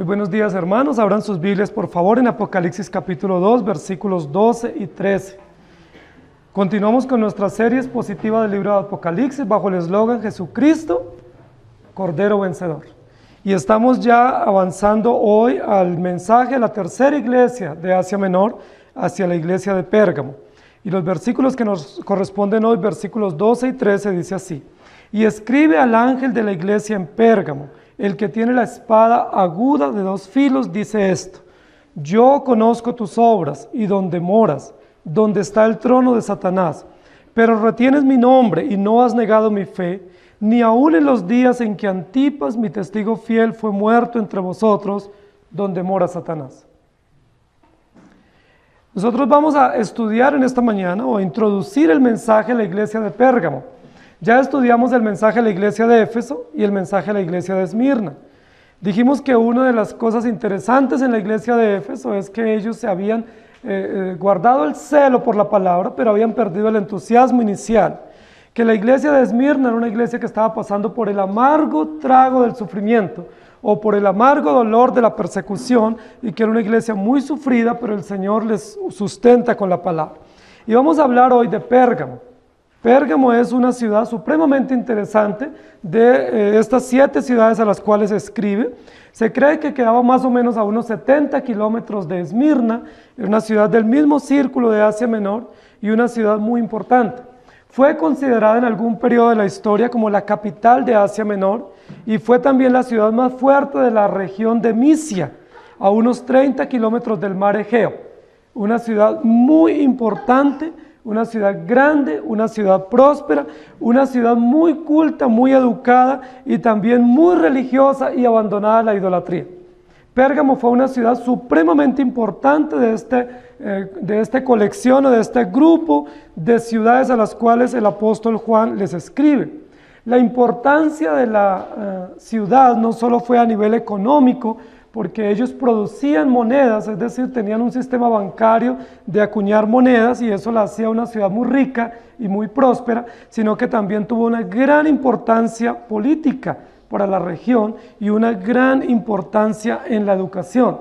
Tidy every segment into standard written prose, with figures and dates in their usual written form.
Muy buenos días, hermanos. Abran sus Biblias, por favor, en Apocalipsis capítulo 2, versículos 12 y 13. Continuamos con nuestra serie expositiva del libro de Apocalipsis bajo el eslogan Jesucristo, Cordero Vencedor. Y estamos ya avanzando hoy al mensaje de la tercera iglesia de Asia Menor hacia la iglesia de Pérgamo. Y los versículos que nos corresponden hoy, versículos 12 y 13, dice así: Y escribe al ángel de la iglesia en Pérgamo, el que tiene la espada aguda de dos filos, dice esto: Yo conozco tus obras y donde moras, donde está el trono de Satanás, pero retienes mi nombre y no has negado mi fe, ni aun en los días en que Antipas, mi testigo fiel, fue muerto entre vosotros, donde mora Satanás. Nosotros vamos a estudiar en esta mañana o a introducir el mensaje a la iglesia de Pérgamo. Ya estudiamos el mensaje a la iglesia de Éfeso y el mensaje a la iglesia de Esmirna. Dijimos que una de las cosas interesantes en la iglesia de Éfeso es que ellos se habían guardado el celo por la palabra, pero habían perdido el entusiasmo inicial. Que la iglesia de Esmirna era una iglesia que estaba pasando por el amargo trago del sufrimiento o por el amargo dolor de la persecución, y que era una iglesia muy sufrida, pero el Señor les sustenta con la palabra. Y vamos a hablar hoy de Pérgamo. Pérgamo es una ciudad supremamente interesante de estas 7 ciudades a las cuales escribe. Se cree que quedaba más o menos a unos 70 kilómetros de Esmirna, una ciudad del mismo círculo de Asia Menor y una ciudad muy importante. Fue considerada en algún periodo de la historia como la capital de Asia Menor y fue también la ciudad más fuerte de la región de Misia, a unos 30 kilómetros del mar Egeo. Una ciudad muy importante, una ciudad grande, una ciudad próspera, una ciudad muy culta, muy educada y también muy religiosa y abandonada a la idolatría. Pérgamo fue una ciudad supremamente importante de esta colección o de este grupo de ciudades a las cuales el apóstol Juan les escribe. La importancia de la ciudad no solo fue a nivel económico, porque ellos producían monedas, es decir, tenían un sistema bancario de acuñar monedas y eso la hacía una ciudad muy rica y muy próspera, sino que también tuvo una gran importancia política para la región y una gran importancia en la educación.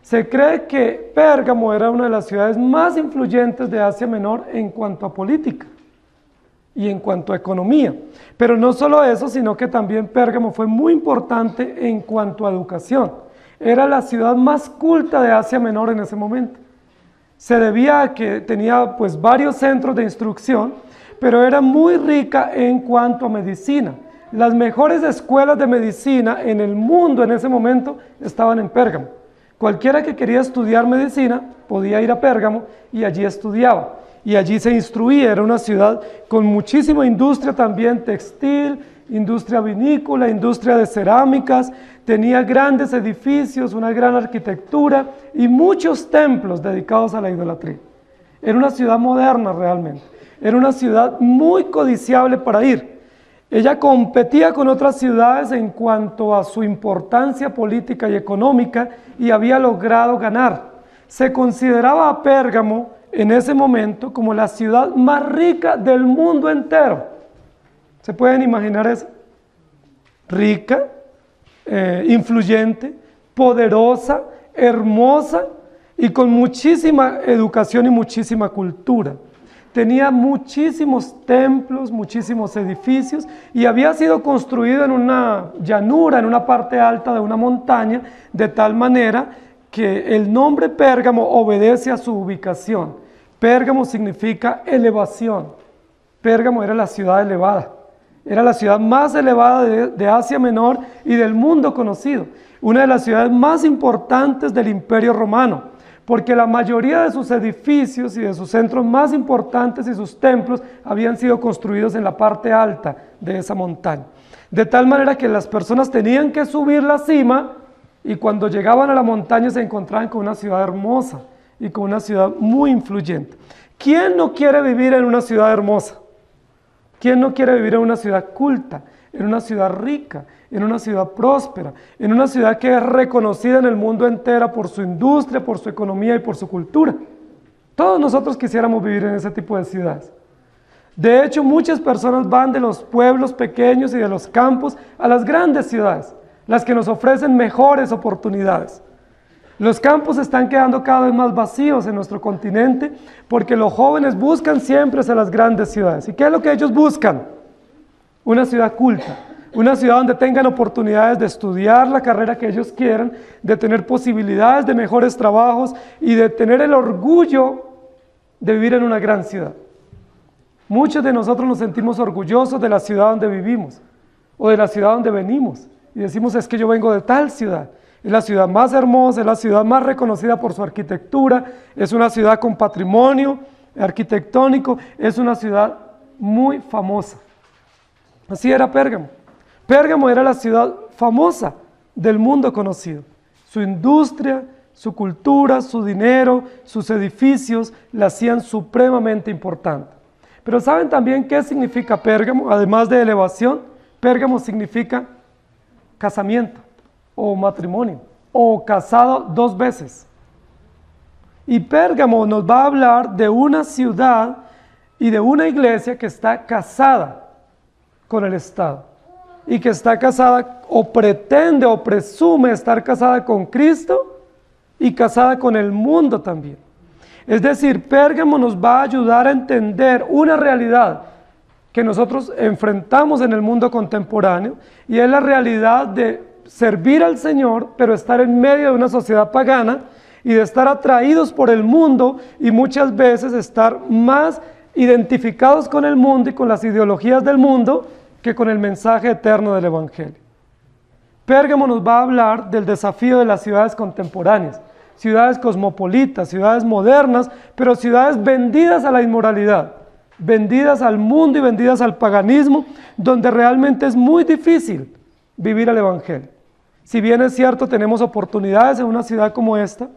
Se cree que Pérgamo era una de las ciudades más influyentes de Asia Menor en cuanto a política y en cuanto a economía. Pero no solo eso, sino que también Pérgamo fue muy importante en cuanto a educación. Era la ciudad más culta de Asia Menor en ese momento. Se debía a que tenía varios centros de instrucción, pero era muy rica en cuanto a medicina. Las mejores escuelas de medicina en el mundo en ese momento estaban en Pérgamo. Cualquiera que quería estudiar medicina podía ir a Pérgamo y allí estudiaba. Y allí se instruía. Era una ciudad con muchísima industria también textil, industria vinícola, industria de cerámicas, tenía grandes edificios, una gran arquitectura y muchos templos dedicados a la idolatría. Era una ciudad moderna realmente, era una ciudad muy codiciable para ir. Ella competía con otras ciudades en cuanto a su importancia política y económica y había logrado ganar. Se consideraba a Pérgamo en ese momento como la ciudad más rica del mundo entero. ¿Se pueden imaginar eso? Rica, influyente, poderosa, hermosa y con muchísima educación y muchísima cultura. Tenía muchísimos templos, muchísimos edificios y había sido construido en una llanura, en una parte alta de una montaña, de tal manera que el nombre Pérgamo obedece a su ubicación. Pérgamo significa elevación. Pérgamo era la ciudad elevada. Era la ciudad más elevada de Asia Menor y del mundo conocido. Una de las ciudades más importantes del Imperio Romano, porque la mayoría de sus edificios y de sus centros más importantes y sus templos habían sido construidos en la parte alta de esa montaña. De tal manera que las personas tenían que subir la cima y cuando llegaban a la montaña se encontraban con una ciudad hermosa y con una ciudad muy influyente. ¿Quién no quiere vivir en una ciudad hermosa? ¿Quién no quiere vivir en una ciudad culta, en una ciudad rica, en una ciudad próspera, en una ciudad que es reconocida en el mundo entero por su industria, por su economía y por su cultura? Todos nosotros quisiéramos vivir en ese tipo de ciudades. De hecho, muchas personas van de los pueblos pequeños y de los campos a las grandes ciudades, las que nos ofrecen mejores oportunidades. Los campos están quedando cada vez más vacíos en nuestro continente porque los jóvenes buscan siempre hacia las grandes ciudades. ¿Y qué es lo que ellos buscan? Una ciudad culta, una ciudad donde tengan oportunidades de estudiar la carrera que ellos quieran, de tener posibilidades de mejores trabajos y de tener el orgullo de vivir en una gran ciudad. Muchos de nosotros nos sentimos orgullosos de la ciudad donde vivimos o de la ciudad donde venimos y decimos, es que yo vengo de tal ciudad. Es la ciudad más hermosa, es la ciudad más reconocida por su arquitectura, es una ciudad con patrimonio arquitectónico, es una ciudad muy famosa. Así era Pérgamo. Pérgamo era la ciudad famosa del mundo conocido. Su industria, su cultura, su dinero, sus edificios la hacían supremamente importante. Pero ¿saben también qué significa Pérgamo? Además de elevación, Pérgamo significa casamiento o matrimonio, o casado 2 veces. Y Pérgamo nos va a hablar de una ciudad y de una iglesia que está casada con el Estado, y que está casada o pretende o presume estar casada con Cristo y casada con el mundo también. Es decir, Pérgamo nos va a ayudar a entender una realidad que nosotros enfrentamos en el mundo contemporáneo, y es la realidad de servir al Señor, pero estar en medio de una sociedad pagana y de estar atraídos por el mundo y muchas veces estar más identificados con el mundo y con las ideologías del mundo que con el mensaje eterno del Evangelio. Pérgamo nos va a hablar del desafío de las ciudades contemporáneas, ciudades cosmopolitas, ciudades modernas, pero ciudades vendidas a la inmoralidad, vendidas al mundo y vendidas al paganismo, donde realmente es muy difícil vivir el Evangelio. Si bien es cierto, tenemos oportunidades en una ciudad como esta,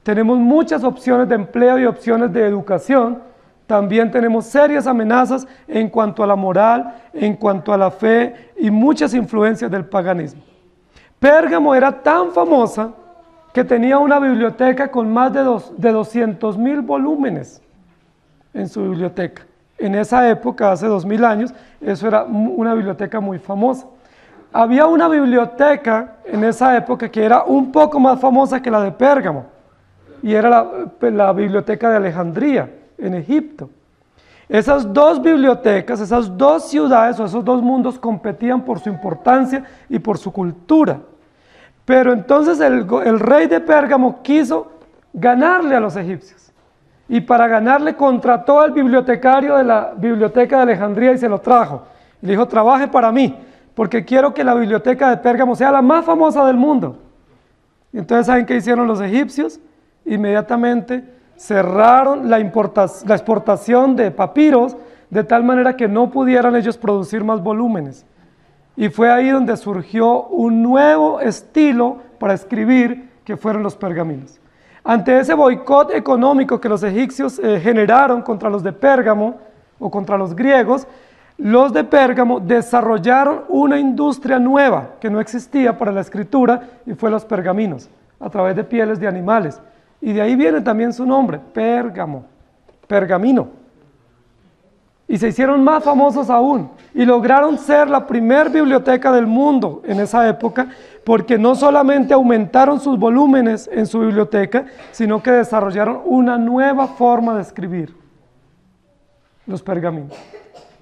tenemos muchas opciones de empleo y opciones de educación, también tenemos serias amenazas en cuanto a la moral, en cuanto a la fe y muchas influencias del paganismo. Pérgamo era tan famosa que tenía una biblioteca con más de 200,000 volúmenes en su biblioteca. En esa época, hace 2000 años, eso era una biblioteca muy famosa. Había una biblioteca en esa época que era un poco más famosa que la de Pérgamo, y era la biblioteca de Alejandría, en Egipto. Esas 2 bibliotecas, esas 2 ciudades o esos 2 mundos competían por su importancia y por su cultura. Pero entonces el rey de Pérgamo quiso ganarle a los egipcios, y para ganarle contrató al bibliotecario de la biblioteca de Alejandría y se lo trajo. Y le dijo, trabaje para mí, porque quiero que la biblioteca de Pérgamo sea la más famosa del mundo. Y entonces, ¿saben qué hicieron los egipcios? Inmediatamente cerraron la exportación de papiros, de tal manera que no pudieran ellos producir más volúmenes. Y fue ahí donde surgió un nuevo estilo para escribir, que fueron los pergaminos. Ante ese boicot económico que los egipcios generaron contra los de Pérgamo, o contra los griegos, los de Pérgamo desarrollaron una industria nueva que no existía para la escritura, y fue los pergaminos, a través de pieles de animales. Y de ahí viene también su nombre, Pérgamo, pergamino. Y se hicieron más famosos aún, y lograron ser la primer biblioteca del mundo en esa época, porque no solamente aumentaron sus volúmenes en su biblioteca, sino que desarrollaron una nueva forma de escribir, los pergaminos.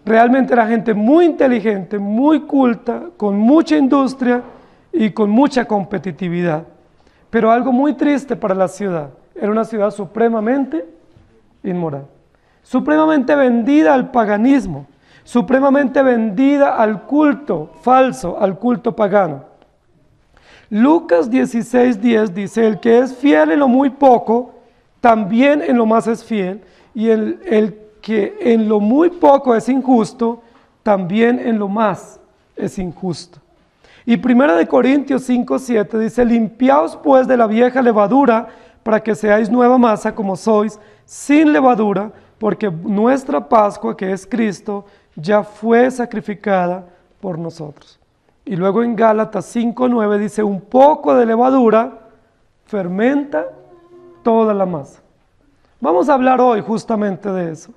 Realmente era gente muy inteligente, muy culta, con mucha industria y con mucha competitividad. Pero algo muy triste para la ciudad, era una ciudad supremamente inmoral, supremamente vendida al paganismo, supremamente vendida al culto falso, al culto pagano. Lucas 16:10 dice, el que es fiel en lo muy poco, también en lo más es fiel, y el que en lo muy poco es injusto, también en lo más es injusto. Y 1 Corintios 5:7 dice, limpiaos pues de la vieja levadura, para que seáis nueva masa como sois, sin levadura, porque nuestra Pascua, que es Cristo, ya fue sacrificada por nosotros. Y luego en Gálatas 5:9 dice, un poco de levadura fermenta toda la masa. Vamos a hablar hoy justamente de eso,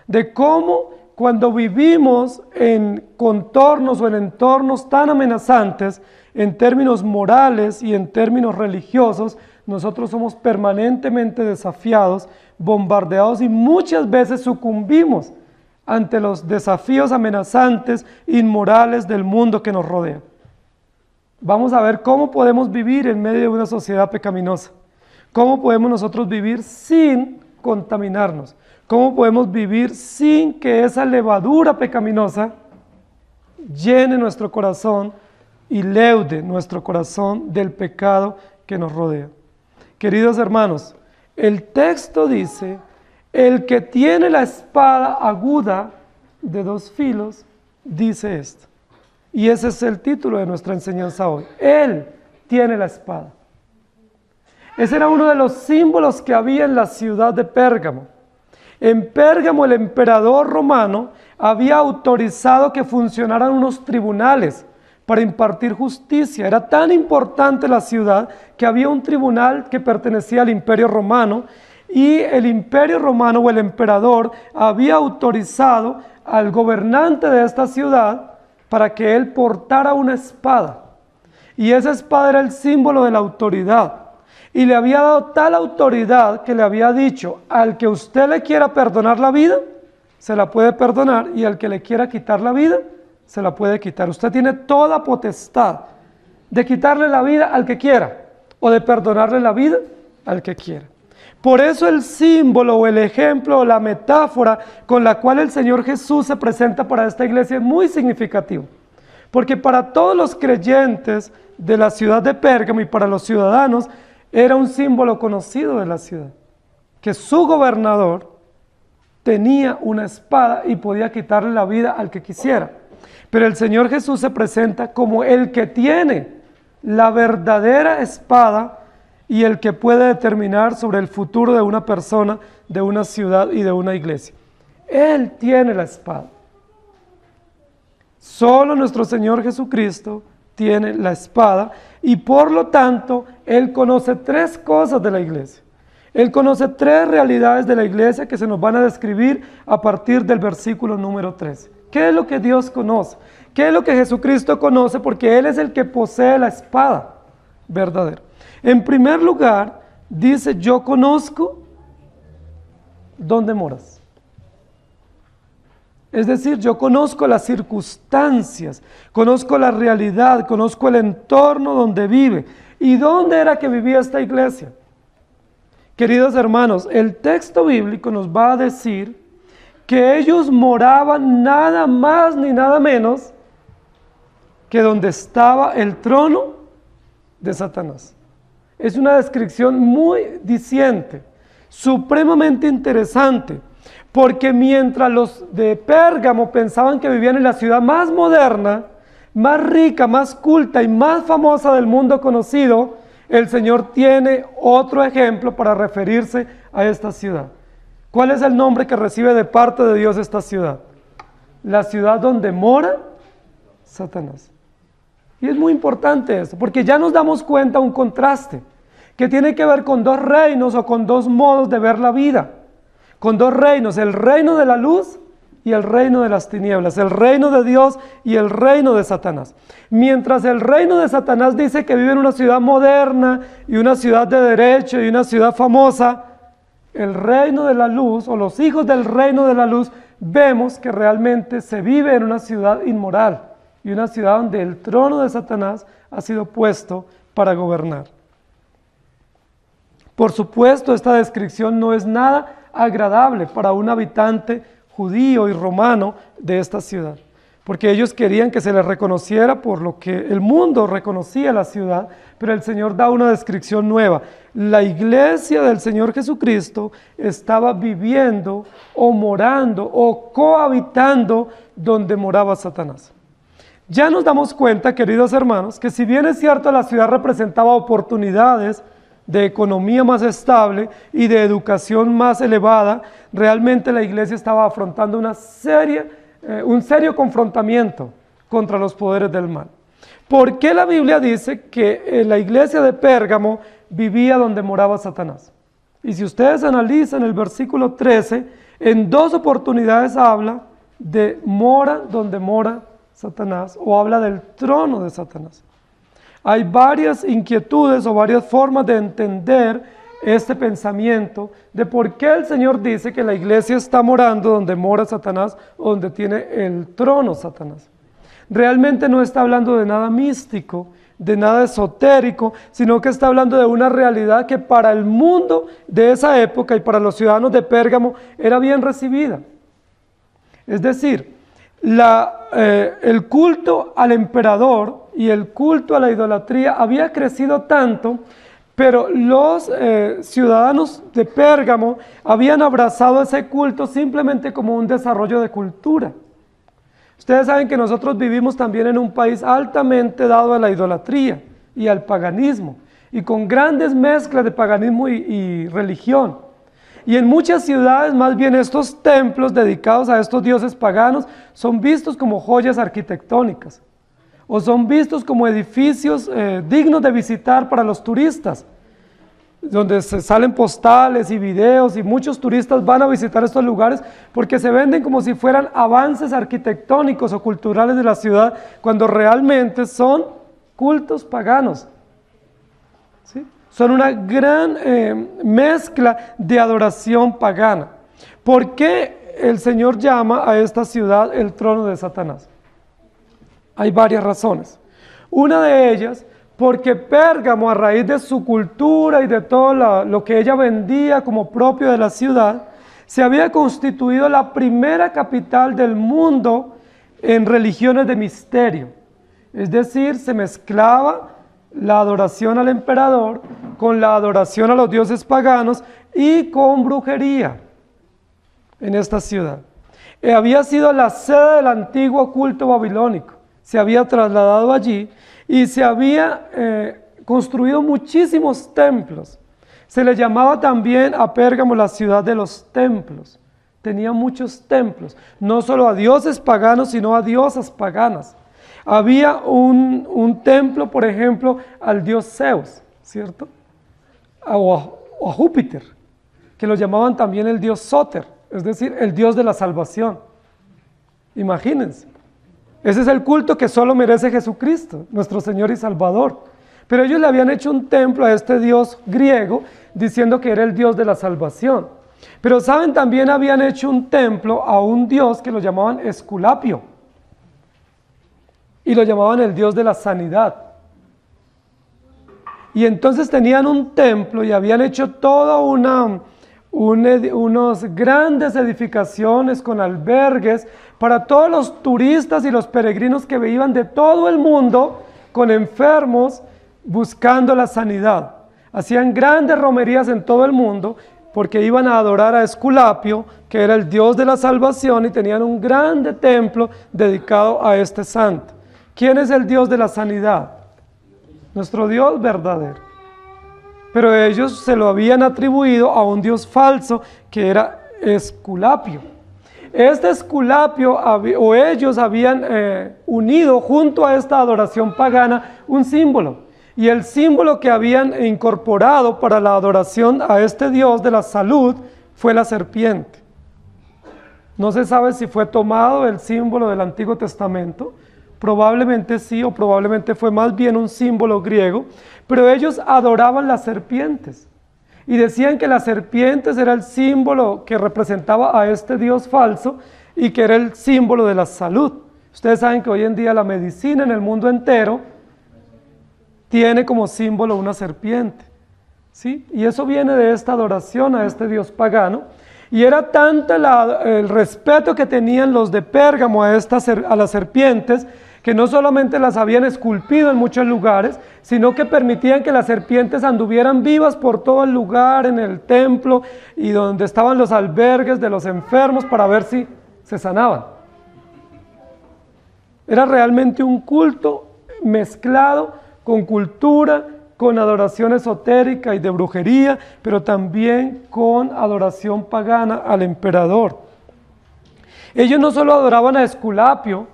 de cómo cuando vivimos en contornos o en entornos tan amenazantes, en términos morales y en términos religiosos, nosotros somos permanentemente desafiados, bombardeados y muchas veces sucumbimos ante los desafíos amenazantes, inmorales del mundo que nos rodea. Vamos a ver cómo podemos vivir en medio de una sociedad pecaminosa. Cómo podemos nosotros vivir sin contaminarnos. Cómo podemos vivir sin que esa levadura pecaminosa llene nuestro corazón y leude nuestro corazón del pecado que nos rodea. Queridos hermanos, el texto dice: el que tiene la espada aguda de 2 filos, dice esto. Y ese es el título de nuestra enseñanza hoy. Él tiene la espada. Ese era uno de los símbolos que había en la ciudad de Pérgamo. En Pérgamo el emperador romano había autorizado que funcionaran unos tribunales para impartir justicia. Era tan importante la ciudad que había un tribunal que pertenecía al Imperio Romano, y el Imperio Romano o el emperador había autorizado al gobernante de esta ciudad para que él portara una espada. Y esa espada era el símbolo de la autoridad. Y le había dado tal autoridad que le había dicho: al que usted le quiera perdonar la vida, se la puede perdonar, y al que le quiera quitar la vida, se la puede quitar. Usted tiene toda potestad de quitarle la vida al que quiera, o de perdonarle la vida al que quiera. Por eso el símbolo o el ejemplo o la metáfora con la cual el Señor Jesús se presenta para esta iglesia es muy significativo. Porque para todos los creyentes de la ciudad de Pérgamo y para los ciudadanos, era un símbolo conocido de la ciudad, que su gobernador tenía una espada y podía quitarle la vida al que quisiera. Pero el Señor Jesús se presenta como el que tiene la verdadera espada y el que puede determinar sobre el futuro de una persona, de una ciudad y de una iglesia. Él tiene la espada. Solo nuestro Señor Jesucristo tiene la espada, y por lo tanto Él conoce 3 cosas de la iglesia. Él conoce 3 realidades de la iglesia que se nos van a describir a partir del versículo número 13. ¿Qué es lo que Dios conoce? ¿Qué es lo que Jesucristo conoce? Porque Él es el que posee la espada verdadera. En primer lugar, dice: yo conozco dónde moras. Es decir, yo conozco las circunstancias, conozco la realidad, conozco el entorno donde vive. ¿Y dónde era que vivía esta iglesia? Queridos hermanos, el texto bíblico nos va a decir que ellos moraban nada más ni nada menos que donde estaba el trono de Satanás. Es una descripción muy diciente, supremamente interesante, porque mientras los de Pérgamo pensaban que vivían en la ciudad más moderna, más rica, más culta y más famosa del mundo conocido, el Señor tiene otro ejemplo para referirse a esta ciudad. ¿Cuál es el nombre que recibe de parte de Dios esta ciudad? La ciudad donde mora Satanás. Y es muy importante esto, porque ya nos damos cuenta un contraste que tiene que ver con 2 reinos o con 2 modos de ver la vida. Con 2 reinos: el reino de la luz y el reino de las tinieblas, el reino de Dios y el reino de Satanás. Mientras el reino de Satanás dice que vive en una ciudad moderna y una ciudad de derecho y una ciudad famosa, el reino de la luz, o los hijos del reino de la luz, vemos que realmente se vive en una ciudad inmoral y una ciudad donde el trono de Satanás ha sido puesto para gobernar. Por supuesto, esta descripción no es nada agradable para un habitante judío y romano de esta ciudad, porque ellos querían que se les reconociera por lo que el mundo reconocía la ciudad, pero el Señor da una descripción nueva. La iglesia del Señor Jesucristo estaba viviendo o morando o cohabitando donde moraba Satanás. Ya nos damos cuenta, queridos hermanos, que si bien es cierto la ciudad representaba oportunidades de economía más estable y de educación más elevada, realmente la iglesia estaba afrontando un serio confrontamiento contra los poderes del mal. ¿Por qué la Biblia dice que la iglesia de Pérgamo vivía donde moraba Satanás? Y si ustedes analizan el versículo 13, en 2 oportunidades habla de mora donde mora Satanás, o habla del trono de Satanás. Hay varias inquietudes o varias formas de entender este pensamiento de por qué el Señor dice que la iglesia está morando donde mora Satanás o donde tiene el trono Satanás. Realmente no está hablando de nada místico, de nada esotérico, sino que está hablando de una realidad que para el mundo de esa época y para los ciudadanos de Pérgamo era bien recibida. Es decir, el culto al emperador y el culto a la idolatría había crecido tanto, pero los ciudadanos de Pérgamo habían abrazado ese culto simplemente como un desarrollo de cultura. Ustedes saben que nosotros vivimos también en un país altamente dado a la idolatría y al paganismo, y con grandes mezclas de paganismo y religión. Y en muchas ciudades, más bien estos templos dedicados a estos dioses paganos son vistos como joyas arquitectónicas, o son vistos como edificios dignos de visitar para los turistas, donde se salen postales y videos y muchos turistas van a visitar estos lugares porque se venden como si fueran avances arquitectónicos o culturales de la ciudad, cuando realmente son cultos paganos. ¿Sí? Son una gran mezcla de adoración pagana. ¿Por qué el Señor llama a esta ciudad el trono de Satanás? Hay varias razones. Una de ellas, porque Pérgamo, a raíz de su cultura y de todo lo que ella vendía como propio de la ciudad, se había constituido la primera capital del mundo en religiones de misterio. Es decir, se mezclaba la adoración al emperador con la adoración a los dioses paganos y con brujería en esta ciudad. Había sido la sede del antiguo culto babilónico. Se había trasladado allí y se había construido muchísimos templos. Se le llamaba también a Pérgamo la ciudad de los templos. Tenía muchos templos, no solo a dioses paganos, sino a diosas paganas. Había un templo, por ejemplo, al dios Zeus, ¿cierto? O a Júpiter, que lo llamaban también el dios Sóter, es decir, el dios de la salvación. Imagínense. Ese es el culto que solo merece Jesucristo, nuestro Señor y Salvador. Pero ellos le habían hecho un templo a este dios griego, diciendo que era el dios de la salvación. Pero saben, también habían hecho un templo a un dios que lo llamaban Esculapio. Y lo llamaban el dios de la sanidad. Y entonces tenían un templo y habían hecho toda unas grandes edificaciones con albergues para todos los turistas y los peregrinos que iban de todo el mundo con enfermos buscando la sanidad. Hacían grandes romerías en todo el mundo porque iban a adorar a Esculapio, que era el dios de la salvación, y tenían un grande templo dedicado a este santo. ¿Quién es el dios de la sanidad? Nuestro Dios verdadero. Pero ellos se lo habían atribuido a un dios falso que era Esculapio. Este Esculapio, o ellos habían unido junto a esta adoración pagana un símbolo. Y el símbolo que habían incorporado para la adoración a este dios de la salud fue la serpiente. No se sabe si fue tomado el símbolo del Antiguo Testamento. Probablemente sí, o probablemente fue más bien un símbolo griego, pero ellos adoraban las serpientes y decían que las serpientes era el símbolo que representaba a este dios falso y que era el símbolo de la salud. Ustedes saben que hoy en día la medicina en el mundo entero tiene como símbolo una serpiente, ¿sí? Y eso viene de esta adoración a este dios pagano. Y era tanto el respeto que tenían los de Pérgamo a las serpientes, que no solamente las habían esculpido en muchos lugares, sino que permitían que las serpientes anduvieran vivas por todo el lugar, en el templo y donde estaban los albergues de los enfermos para ver si se sanaban. Era realmente un culto mezclado con cultura, con adoración esotérica y de brujería, pero también con adoración pagana al emperador. Ellos no solo adoraban a Esculapio,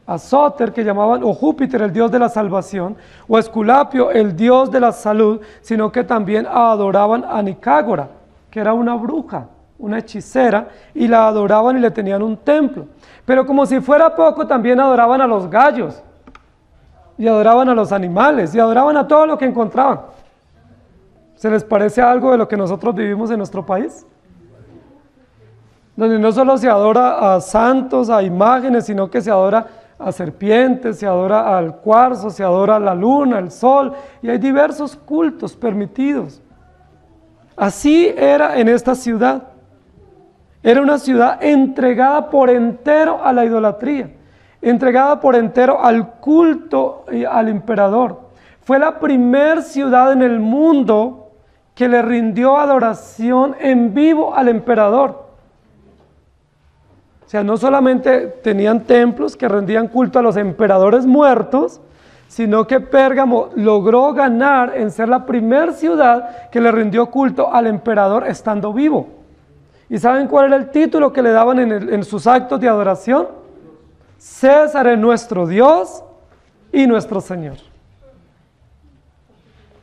a Sóter, que llamaban, o Júpiter, el dios de la salvación, o a Esculapio, el dios de la salud, sino que también adoraban a Nicágora, que era una bruja, una hechicera, y la adoraban y le tenían un templo. Pero como si fuera poco, también adoraban a los gallos. y adoraban a los animales y adoraban a todo lo que encontraban. ¿Se les parece algo de lo que nosotros vivimos en nuestro país? Donde no solo se adora a santos, a imágenes, sino que se adora a serpientes, se adora al cuarzo, se adora a la luna, al sol, y hay diversos cultos permitidos. Así era en esta ciudad. Era una ciudad entregada por entero a la idolatría, entregada por entero al culto y al emperador. Fue la primera ciudad en el mundo que le rindió adoración en vivo al emperador. O sea, no solamente tenían templos que rendían culto a los emperadores muertos, sino que Pérgamo logró ganar en ser la primera ciudad que le rindió culto al emperador estando vivo. ¿Y saben cuál era el título que le daban en sus actos de adoración? César es nuestro Dios y nuestro Señor.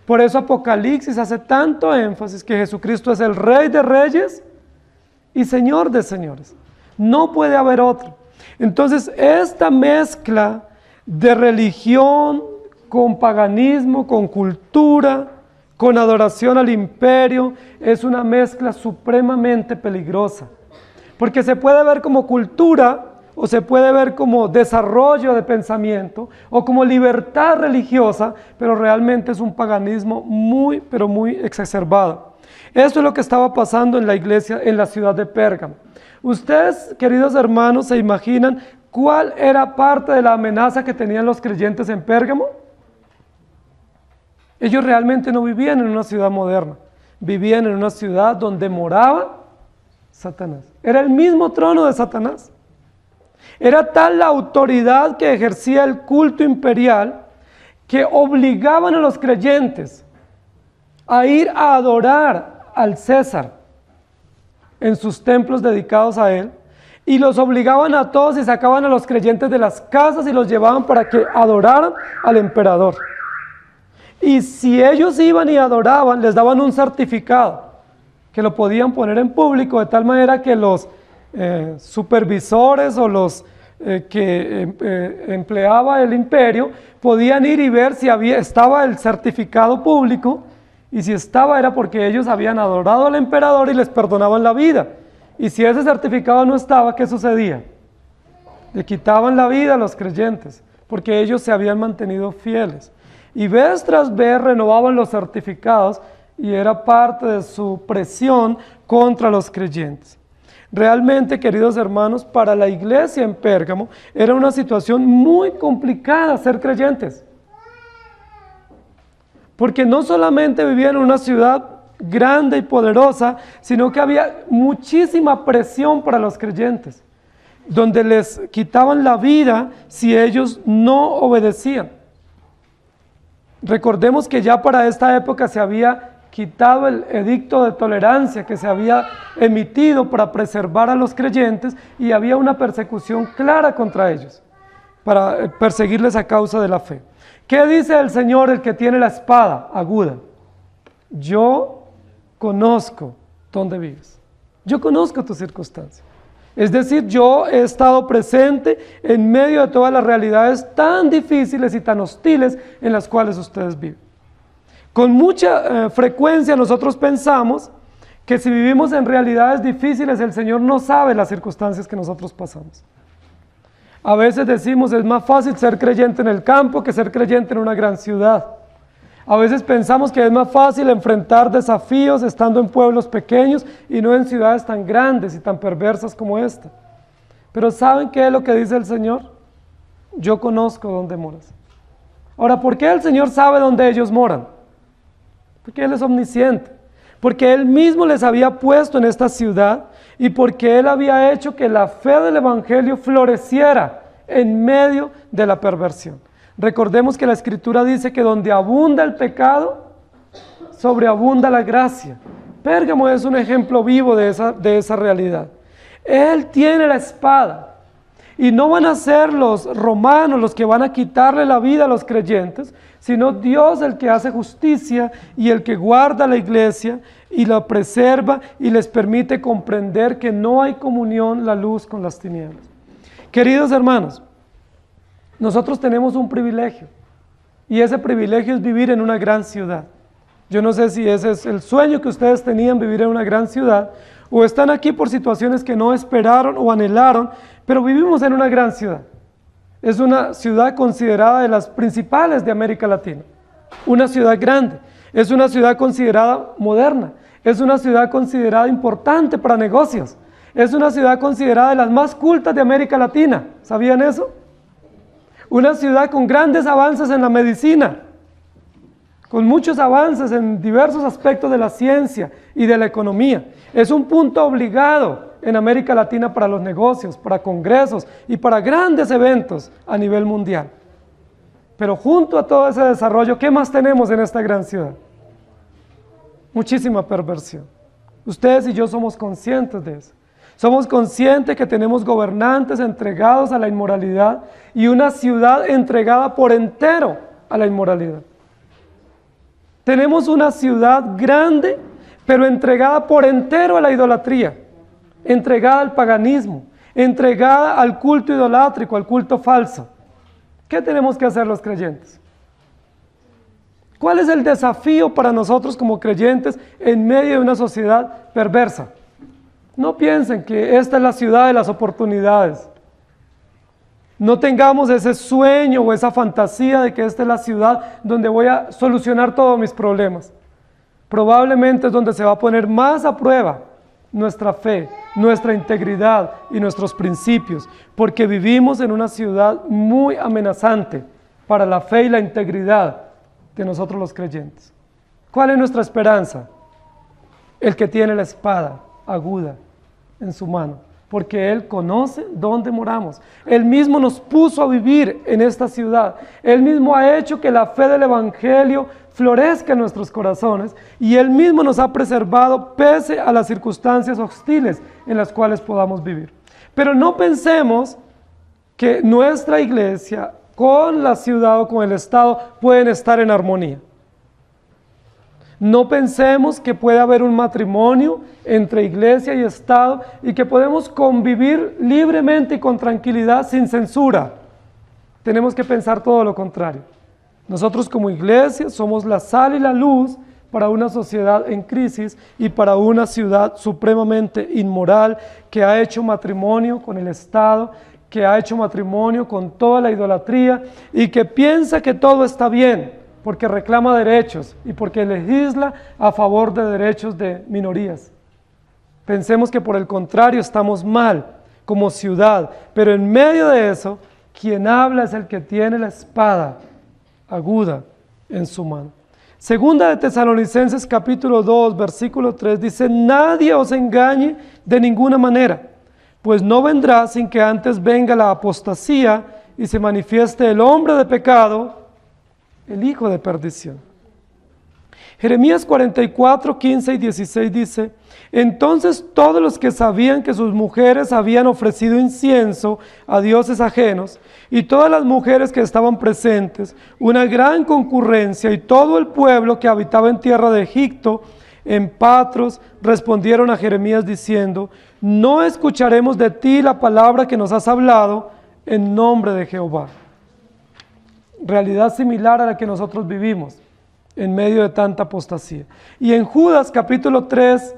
Por eso Apocalipsis hace tanto énfasis que Jesucristo es el Rey de Reyes y Señor de Señores. No puede haber otro. Entonces, esta mezcla de religión con paganismo, con cultura, con adoración al imperio, es una mezcla supremamente peligrosa. Porque se puede ver como cultura, o se puede ver como desarrollo de pensamiento, o como libertad religiosa, pero realmente es un paganismo muy, pero muy exacerbado. Esto es lo que estaba pasando en la iglesia, en la ciudad de Pérgamo. Ustedes, queridos hermanos, ¿se imaginan cuál era parte de la amenaza que tenían los creyentes en Pérgamo? Ellos realmente no vivían en una ciudad moderna, vivían en una ciudad donde moraba Satanás. Era el mismo trono de Satanás. Era tal la autoridad que ejercía el culto imperial que obligaban a los creyentes a ir a adorar al César en sus templos dedicados a él, y los obligaban a todos y sacaban a los creyentes de las casas y los llevaban para que adoraran al emperador. Y si ellos iban y adoraban, les daban un certificado que lo podían poner en público, de tal manera que los supervisores o los que empleaba el imperio podían ir y ver si estaba el certificado público, y si estaba era porque ellos habían adorado al emperador y les perdonaban la vida. Y si ese certificado no estaba, ¿qué sucedía? Le quitaban la vida a los creyentes, porque ellos se habían mantenido fieles. Y vez tras vez renovaban los certificados, y era parte de su presión contra los creyentes. Realmente, queridos hermanos, para la iglesia en Pérgamo era una situación muy complicada ser creyentes. Porque no solamente vivían en una ciudad grande y poderosa, sino que había muchísima presión para los creyentes, donde les quitaban la vida si ellos no obedecían. Recordemos que ya para esta época se había quitado el edicto de tolerancia que se había emitido para preservar a los creyentes, y había una persecución clara contra ellos, para perseguirles a causa de la fe. ¿Qué dice el Señor, el que tiene la espada aguda? Yo conozco dónde vives. Yo conozco tu circunstancia. Es decir, yo he estado presente en medio de todas las realidades tan difíciles y tan hostiles en las cuales ustedes viven. Con mucha frecuencia nosotros pensamos que si vivimos en realidades difíciles, el Señor no sabe las circunstancias que nosotros pasamos. A veces decimos, es más fácil ser creyente en el campo que ser creyente en una gran ciudad. A veces pensamos que es más fácil enfrentar desafíos estando en pueblos pequeños y no en ciudades tan grandes y tan perversas como esta. Pero ¿saben qué es lo que dice el Señor? Yo conozco dónde moras. Ahora, ¿por qué el Señor sabe dónde ellos moran? Porque Él es omnisciente. Porque Él mismo les había puesto en esta ciudad, y porque Él había hecho que la fe del Evangelio floreciera en medio de la perversión. Recordemos que la Escritura dice que donde abunda el pecado, sobreabunda la gracia. Pérgamo es un ejemplo vivo de esa realidad. Él tiene la espada, y no van a ser los romanos los que van a quitarle la vida a los creyentes, sino Dios el que hace justicia y el que guarda la iglesia y la preserva y les permite comprender que no hay comunión la luz con las tinieblas. Queridos hermanos, nosotros tenemos un privilegio. Y ese privilegio es vivir en una gran ciudad. Yo no sé si ese es el sueño que ustedes tenían, vivir en una gran ciudad, o están aquí por situaciones que no esperaron o anhelaron, pero vivimos en una gran ciudad. Es una ciudad considerada de las principales de América Latina. Una ciudad grande. Es una ciudad considerada moderna. Es una ciudad considerada importante para negocios. Es una ciudad considerada de las más cultas de América Latina. ¿Sabían eso? Una ciudad con grandes avances en la medicina, con muchos avances en diversos aspectos de la ciencia y de la economía. Es un punto obligado en América Latina para los negocios, para congresos y para grandes eventos a nivel mundial. Pero junto a todo ese desarrollo, ¿qué más tenemos en esta gran ciudad? Muchísima perversión. Ustedes y yo somos conscientes de eso. Somos conscientes que tenemos gobernantes entregados a la inmoralidad y una ciudad entregada por entero a la inmoralidad. Tenemos una ciudad grande, pero entregada por entero a la idolatría, entregada al paganismo, entregada al culto idolátrico, al culto falso. ¿Qué tenemos que hacer los creyentes? ¿Cuál es el desafío para nosotros como creyentes en medio de una sociedad perversa? No piensen que esta es la ciudad de las oportunidades. No tengamos ese sueño o esa fantasía de que esta es la ciudad donde voy a solucionar todos mis problemas. Probablemente es donde se va a poner más a prueba nuestra fe, nuestra integridad y nuestros principios, porque vivimos en una ciudad muy amenazante para la fe y la integridad de nosotros los creyentes. ¿Cuál es nuestra esperanza? El que tiene la espada aguda en su mano, porque Él conoce dónde moramos. Él mismo nos puso a vivir en esta ciudad. Él mismo ha hecho que la fe del Evangelio florezca en nuestros corazones y Él mismo nos ha preservado pese a las circunstancias hostiles en las cuales podamos vivir. Pero no pensemos que nuestra iglesia con la ciudad o con el Estado pueden estar en armonía. No pensemos que puede haber un matrimonio entre iglesia y Estado y que podemos convivir libremente y con tranquilidad sin censura. Tenemos que pensar todo lo contrario. Nosotros como iglesia somos la sal y la luz para una sociedad en crisis y para una ciudad supremamente inmoral que ha hecho matrimonio con el Estado, que ha hecho matrimonio con toda la idolatría y que piensa que todo está bien, porque reclama derechos y porque legisla a favor de derechos de minorías. Pensemos que por el contrario estamos mal como ciudad, pero en medio de eso, quien habla es el que tiene la espada aguda en su mano. Segunda de Tesalonicenses capítulo 2, versículo 3 dice: nadie os engañe de ninguna manera, pues no vendrá sin que antes venga la apostasía y se manifieste el hombre de pecado, el hijo de perdición. Jeremías 44, 15 y 16 dice: entonces todos los que sabían que sus mujeres habían ofrecido incienso a dioses ajenos, y todas las mujeres que estaban presentes, una gran concurrencia, y todo el pueblo que habitaba en tierra de Egipto, en Patros, respondieron a Jeremías diciendo: no escucharemos de ti la palabra que nos has hablado en nombre de Jehová. Realidad similar a la que nosotros vivimos en medio de tanta apostasía. Y en Judas capítulo 3,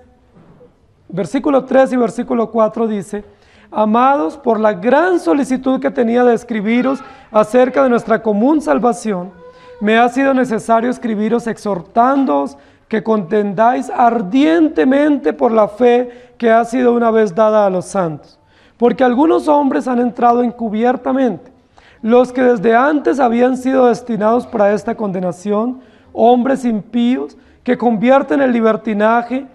versículo 3 y versículo 4 dice: amados, por la gran solicitud que tenía de escribiros acerca de nuestra común salvación, me ha sido necesario escribiros exhortándoos que contendáis ardientemente por la fe que ha sido una vez dada a los santos. Porque algunos hombres han entrado encubiertamente, los que desde antes habían sido destinados para esta condenación, hombres impíos que convierten en libertinaje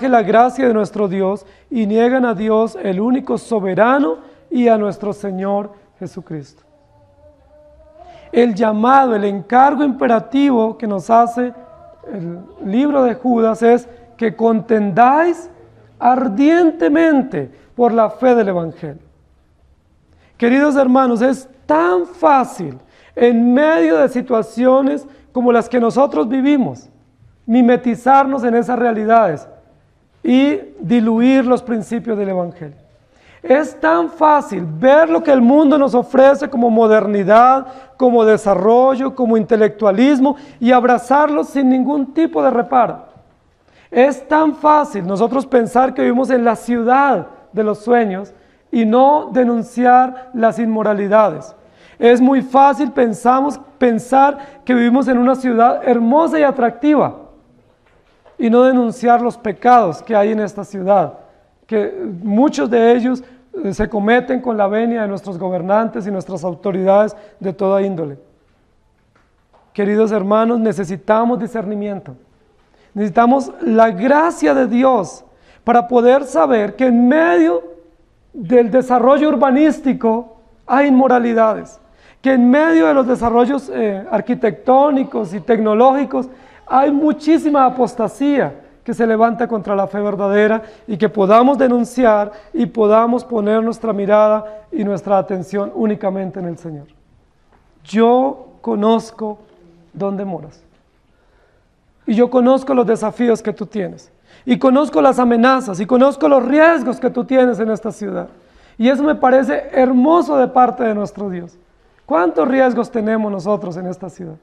la gracia de nuestro Dios y niegan a Dios, el único soberano, y a nuestro Señor Jesucristo. El llamado, el encargo imperativo que nos hace el libro de Judas es que contendáis ardientemente por la fe del Evangelio. Queridos hermanos, es tan fácil en medio de situaciones como las que nosotros vivimos, mimetizarnos en esas realidades y diluir los principios del Evangelio. Es tan fácil ver lo que el mundo nos ofrece como modernidad, como desarrollo, como intelectualismo y abrazarlo sin ningún tipo de reparo. Es tan fácil nosotros pensar que vivimos en la ciudad de los sueños y no denunciar las inmoralidades. Es muy fácil pensar que vivimos en una ciudad hermosa y atractiva y no denunciar los pecados que hay en esta ciudad, que muchos de ellos se cometen con la venia de nuestros gobernantes y nuestras autoridades de toda índole. Queridos hermanos, necesitamos discernimiento. Necesitamos la gracia de Dios para poder saber que en medio del desarrollo urbanístico hay inmoralidades, que en medio de los desarrollos arquitectónicos y tecnológicos hay muchísima apostasía que se levanta contra la fe verdadera y que podamos denunciar y podamos poner nuestra mirada y nuestra atención únicamente en el Señor. Yo conozco dónde moras. Y yo conozco los desafíos que tú tienes. Y conozco las amenazas y conozco los riesgos que tú tienes en esta ciudad. Y eso me parece hermoso de parte de nuestro Dios. ¿Cuántos riesgos tenemos nosotros en esta ciudad?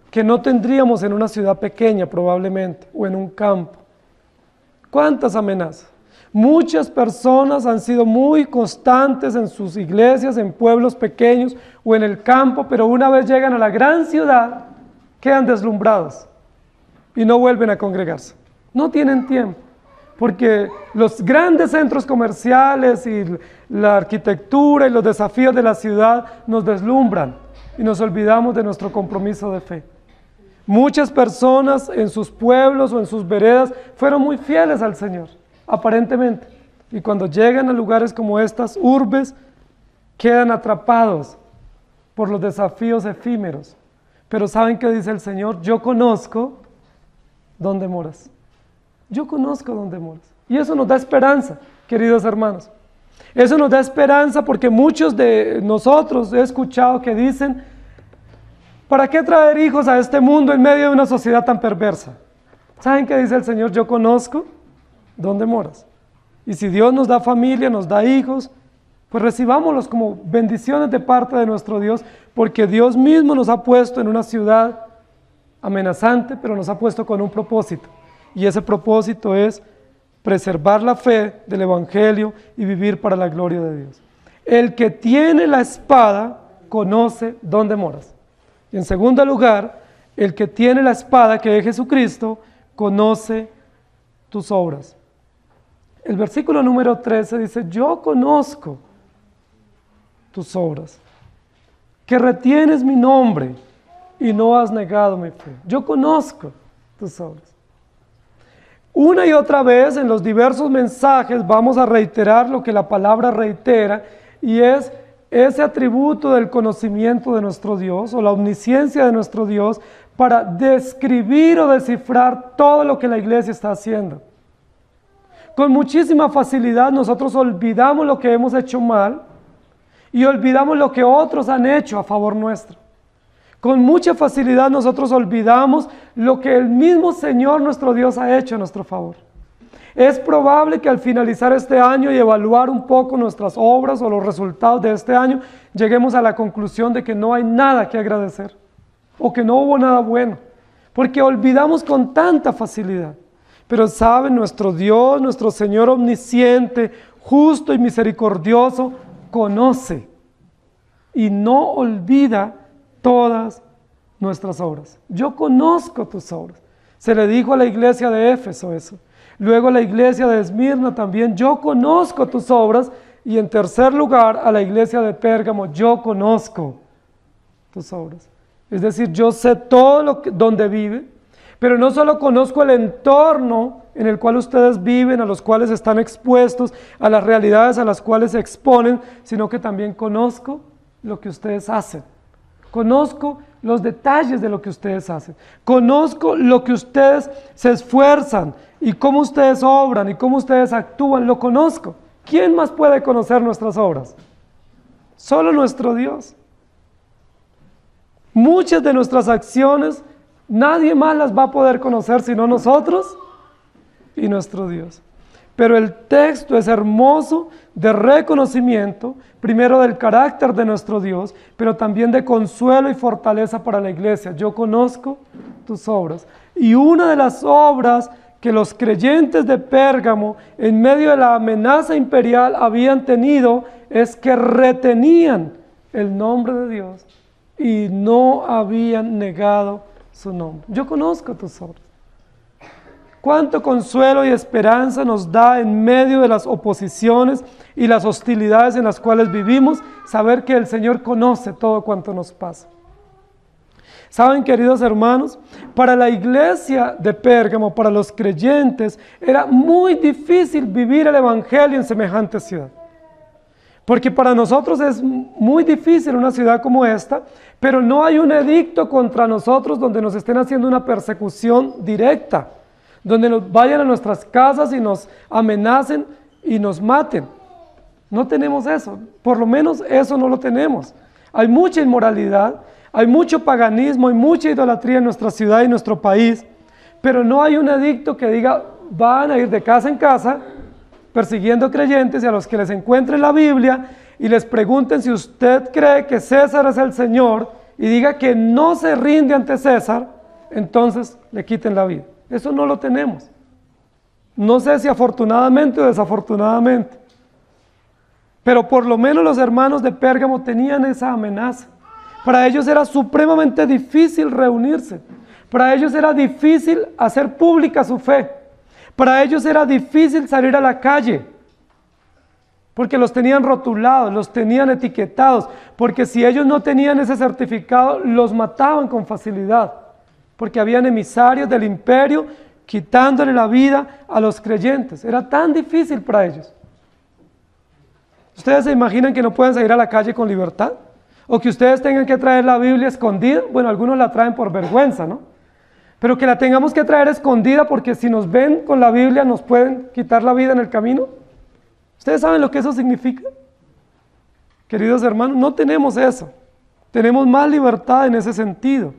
Que no tendríamos en una ciudad pequeña probablemente, o en un campo. ¿Cuántas amenazas? Muchas personas han sido muy constantes en sus iglesias, en pueblos pequeños o en el campo, pero una vez llegan a la gran ciudad, quedan deslumbrados y no vuelven a congregarse. No tienen tiempo, porque los grandes centros comerciales y la arquitectura y los desafíos de la ciudad nos deslumbran y nos olvidamos de nuestro compromiso de fe. Muchas personas en sus pueblos o en sus veredas fueron muy fieles al Señor, aparentemente. Y cuando llegan a lugares como estas urbes, quedan atrapados por los desafíos efímeros. Pero ¿saben qué dice el Señor? Yo conozco dónde moras. Yo conozco dónde moras. Y eso nos da esperanza, queridos hermanos. Eso nos da esperanza porque muchos de nosotros he escuchado que dicen: ¿para qué traer hijos a este mundo en medio de una sociedad tan perversa? ¿Saben qué dice el Señor? Yo conozco dónde moras. Y si Dios nos da familia, nos da hijos, pues recibámoslos como bendiciones de parte de nuestro Dios, porque Dios mismo nos ha puesto en una ciudad amenazante, pero nos ha puesto con un propósito. Y ese propósito es preservar la fe del Evangelio y vivir para la gloria de Dios. El que tiene la espada conoce dónde moras. Y en segundo lugar, el que tiene la espada, que es Jesucristo, conoce tus obras. El versículo número 13 dice: yo conozco tus obras, que retienes mi nombre y no has negado mi fe. Yo conozco tus obras. Una y otra vez en los diversos mensajes vamos a reiterar lo que la palabra reitera, y es ese atributo del conocimiento de nuestro Dios o la omnisciencia de nuestro Dios para describir o descifrar todo lo que la iglesia está haciendo. Con muchísima facilidad nosotros olvidamos lo que hemos hecho mal y olvidamos lo que otros han hecho a favor nuestro. Con mucha facilidad nosotros olvidamos lo que el mismo Señor nuestro Dios ha hecho a nuestro favor. Es probable que al finalizar este año y evaluar un poco nuestras obras o los resultados de este año, lleguemos a la conclusión de que no hay nada que agradecer o que no hubo nada bueno, porque olvidamos con tanta facilidad. Pero saben, nuestro Dios, nuestro Señor omnisciente, justo y misericordioso, conoce y no olvida todas nuestras obras. Yo conozco tus obras. Se le dijo a la iglesia de Éfeso eso. Luego a la iglesia de Esmirna también: yo conozco tus obras. Y en tercer lugar a la iglesia de Pérgamo: yo conozco tus obras. Es decir, yo sé todo donde vive, pero no solo conozco el entorno en el cual ustedes viven, a los cuales están expuestos, a las realidades a las cuales se exponen, sino que también conozco lo que ustedes hacen. Conozco los detalles de lo que ustedes hacen. Conozco lo que ustedes se esfuerzan y cómo ustedes obran y cómo ustedes actúan. Lo conozco. ¿Quién más puede conocer nuestras obras? Solo nuestro Dios. Muchas de nuestras acciones nadie más las va a poder conocer sino nosotros y nuestro Dios. pero el texto es hermoso de reconocimiento, primero del carácter de nuestro Dios, pero también de consuelo y fortaleza para la iglesia. Yo conozco tus obras. Y una de las obras que los creyentes de Pérgamo, en medio de la amenaza imperial, habían tenido, es que retenían el nombre de Dios y no habían negado su nombre. Yo conozco tus obras. Cuánto consuelo y esperanza nos da en medio de las oposiciones y las hostilidades en las cuales vivimos, saber que el Señor conoce todo cuanto nos pasa. Saben, queridos hermanos, para la iglesia de Pérgamo, para los creyentes, era muy difícil vivir el evangelio en semejante ciudad. Porque para nosotros es muy difícil una ciudad como esta, pero no hay un edicto contra nosotros donde nos estén haciendo una persecución directa, donde nos vayan a nuestras casas y nos amenacen y nos maten. No tenemos eso, por lo menos eso no lo tenemos. Hay mucha inmoralidad, hay mucho paganismo, hay mucha idolatría en nuestra ciudad y nuestro país, pero no hay un edicto que diga van a ir de casa en casa persiguiendo creyentes y a los que les encuentren la Biblia y les pregunten si usted cree que César es el Señor y diga que no se rinde ante César, entonces le quiten la vida. Eso no lo tenemos. No sé si afortunadamente o desafortunadamente, pero por lo menos los hermanos de Pérgamo tenían esa amenaza. Para ellos era supremamente difícil reunirse. Para ellos era difícil hacer pública su fe. Para ellos era difícil salir a la calle, porque los tenían rotulados, los tenían etiquetados, porque si ellos no tenían ese certificado, los mataban con facilidad, porque habían emisarios del imperio quitándole la vida a los creyentes. Era tan difícil para ellos. ¿Ustedes se imaginan que no pueden salir a la calle con libertad? ¿O que ustedes tengan que traer la Biblia escondida? Bueno, algunos la traen por vergüenza, ¿no? Pero que la tengamos que traer escondida porque si nos ven con la Biblia nos pueden quitar la vida en el camino. ¿Ustedes saben lo que eso significa? Queridos hermanos, no tenemos eso. Tenemos más libertad en ese sentido.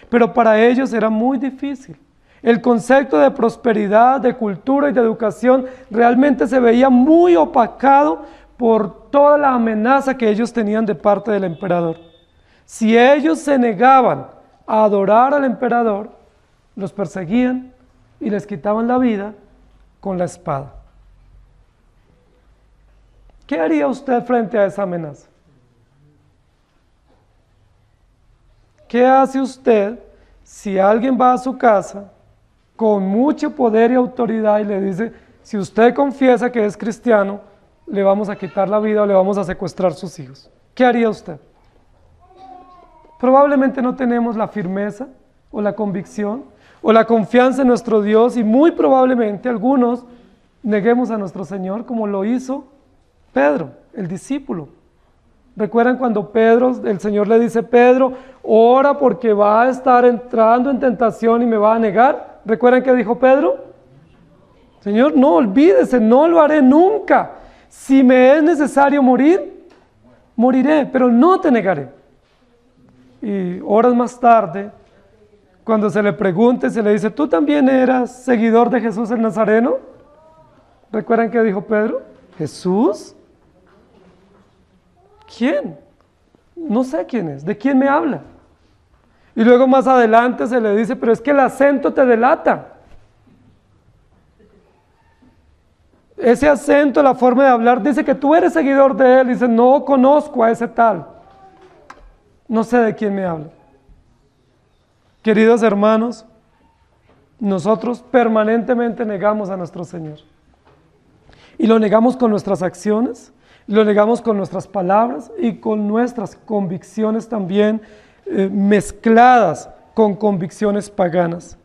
Pero para ellos era muy difícil. El concepto de prosperidad, de cultura y de educación realmente se veía muy opacado por toda la amenaza que ellos tenían de parte del emperador. Si ellos se negaban a adorar al emperador, los perseguían y les quitaban la vida con la espada. ¿Qué haría usted frente a esa amenaza? ¿Qué hace usted si alguien va a su casa con mucho poder y autoridad y le dice, si usted confiesa que es cristiano, le vamos a quitar la vida o le vamos a secuestrar sus hijos? ¿Qué haría usted? Probablemente no tenemos la firmeza o la convicción o la confianza en nuestro Dios y muy probablemente algunos neguemos a nuestro Señor como lo hizo Pedro, el discípulo. ¿Recuerdan cuando el Señor le dice, Pedro, ora porque va a estar entrando en tentación y me va a negar? ¿Recuerdan qué dijo Pedro? Señor, no olvídese, no lo haré nunca. Si me es necesario morir, moriré, pero no te negaré. Y horas más tarde, cuando se le pregunte, se le dice, ¿tú también eras seguidor de Jesús el Nazareno? ¿Recuerdan qué dijo Pedro? ¿Jesús? ¿Quién? No sé quién es, ¿de quién me habla? Y luego más adelante se le dice, pero es que el acento te delata. Ese acento, la forma de hablar, dice que tú eres seguidor de él. Dice, no conozco a ese tal. No sé de quién me habla. Queridos hermanos, nosotros permanentemente negamos a nuestro Señor. Y lo negamos con nuestras acciones, lo negamos con nuestras palabras y con nuestras convicciones también mezcladas con convicciones paganas.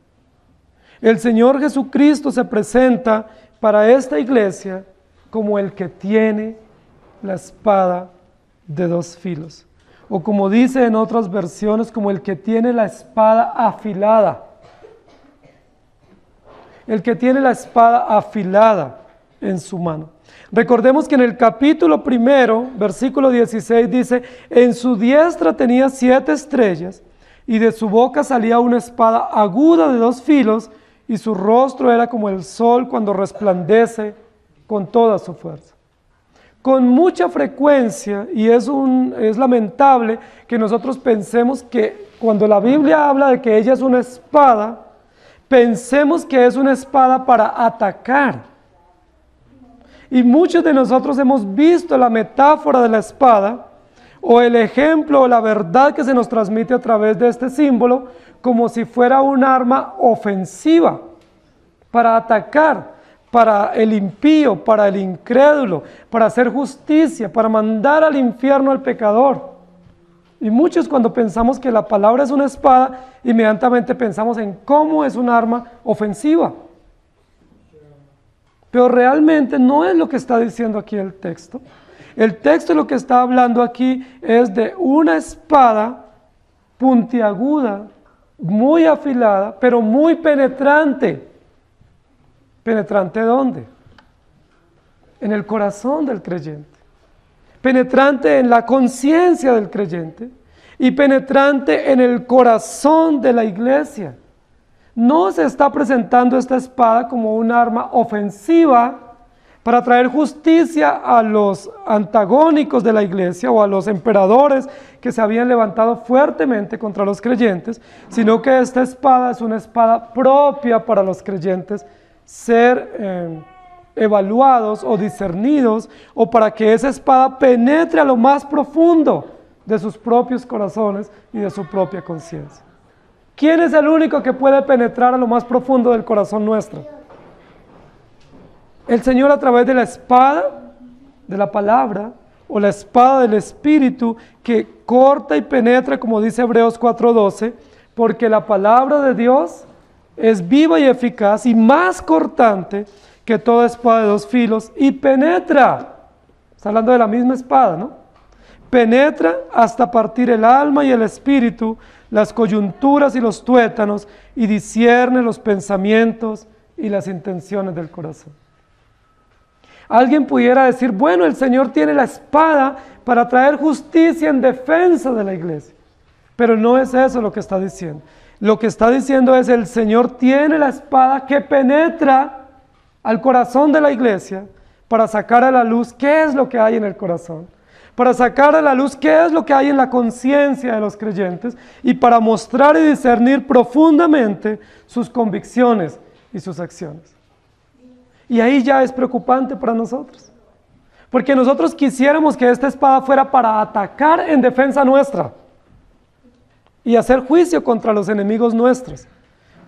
El Señor Jesucristo se presenta para esta iglesia como el que tiene la espada de dos filos. O como dice en otras versiones, como el que tiene la espada afilada. El que tiene la espada afilada en su mano. Recordemos que en el capítulo 1, versículo 16 dice, en su diestra tenía 7 estrellas y de su boca salía una espada aguda de 2 filos y su rostro era como el sol cuando resplandece con toda su fuerza. Con mucha frecuencia, y es lamentable que nosotros pensemos que cuando la Biblia habla de que ella es una espada, pensemos que es una espada para atacar. Y muchos de nosotros hemos visto la metáfora de la espada, o el ejemplo o la verdad que se nos transmite a través de este símbolo, como si fuera un arma ofensiva, para atacar, para el impío, para el incrédulo, para hacer justicia, para mandar al infierno al pecador. Y muchos cuando pensamos que la palabra es una espada, inmediatamente pensamos en cómo es un arma ofensiva. Pero realmente no es lo que está diciendo aquí el texto. El texto lo que está hablando aquí es de una espada puntiaguda, muy afilada, pero muy penetrante. ¿Penetrante dónde? En el corazón del creyente. Penetrante en la conciencia del creyente y penetrante en el corazón de la iglesia. No se está presentando esta espada como un arma ofensiva para traer justicia a los antagónicos de la iglesia o a los emperadores que se habían levantado fuertemente contra los creyentes, sino que esta espada es una espada propia para los creyentes ser evaluados o discernidos, o para que esa espada penetre a lo más profundo de sus propios corazones y de su propia conciencia. ¿Quién es el único que puede penetrar a lo más profundo del corazón nuestro? El Señor, a través de la espada de la palabra o la espada del Espíritu, que corta y penetra, como dice Hebreos 4:12, porque la palabra de Dios es viva y eficaz y más cortante que toda espada de dos filos y penetra. Está hablando de la misma espada, ¿no? Penetra hasta partir el alma y el espíritu, las coyunturas y los tuétanos, y discierne los pensamientos y las intenciones del corazón. Alguien pudiera decir, bueno, el Señor tiene la espada para traer justicia en defensa de la iglesia. Pero no es eso lo que está diciendo. Lo que está diciendo es, el Señor tiene la espada que penetra al corazón de la iglesia para sacar a la luz qué es lo que hay en el corazón, para sacar a la luz qué es lo que hay en la conciencia de los creyentes y para mostrar y discernir profundamente sus convicciones y sus acciones. Y ahí ya es preocupante para nosotros, porque nosotros quisiéramos que esta espada fuera para atacar en defensa nuestra y hacer juicio contra los enemigos nuestros.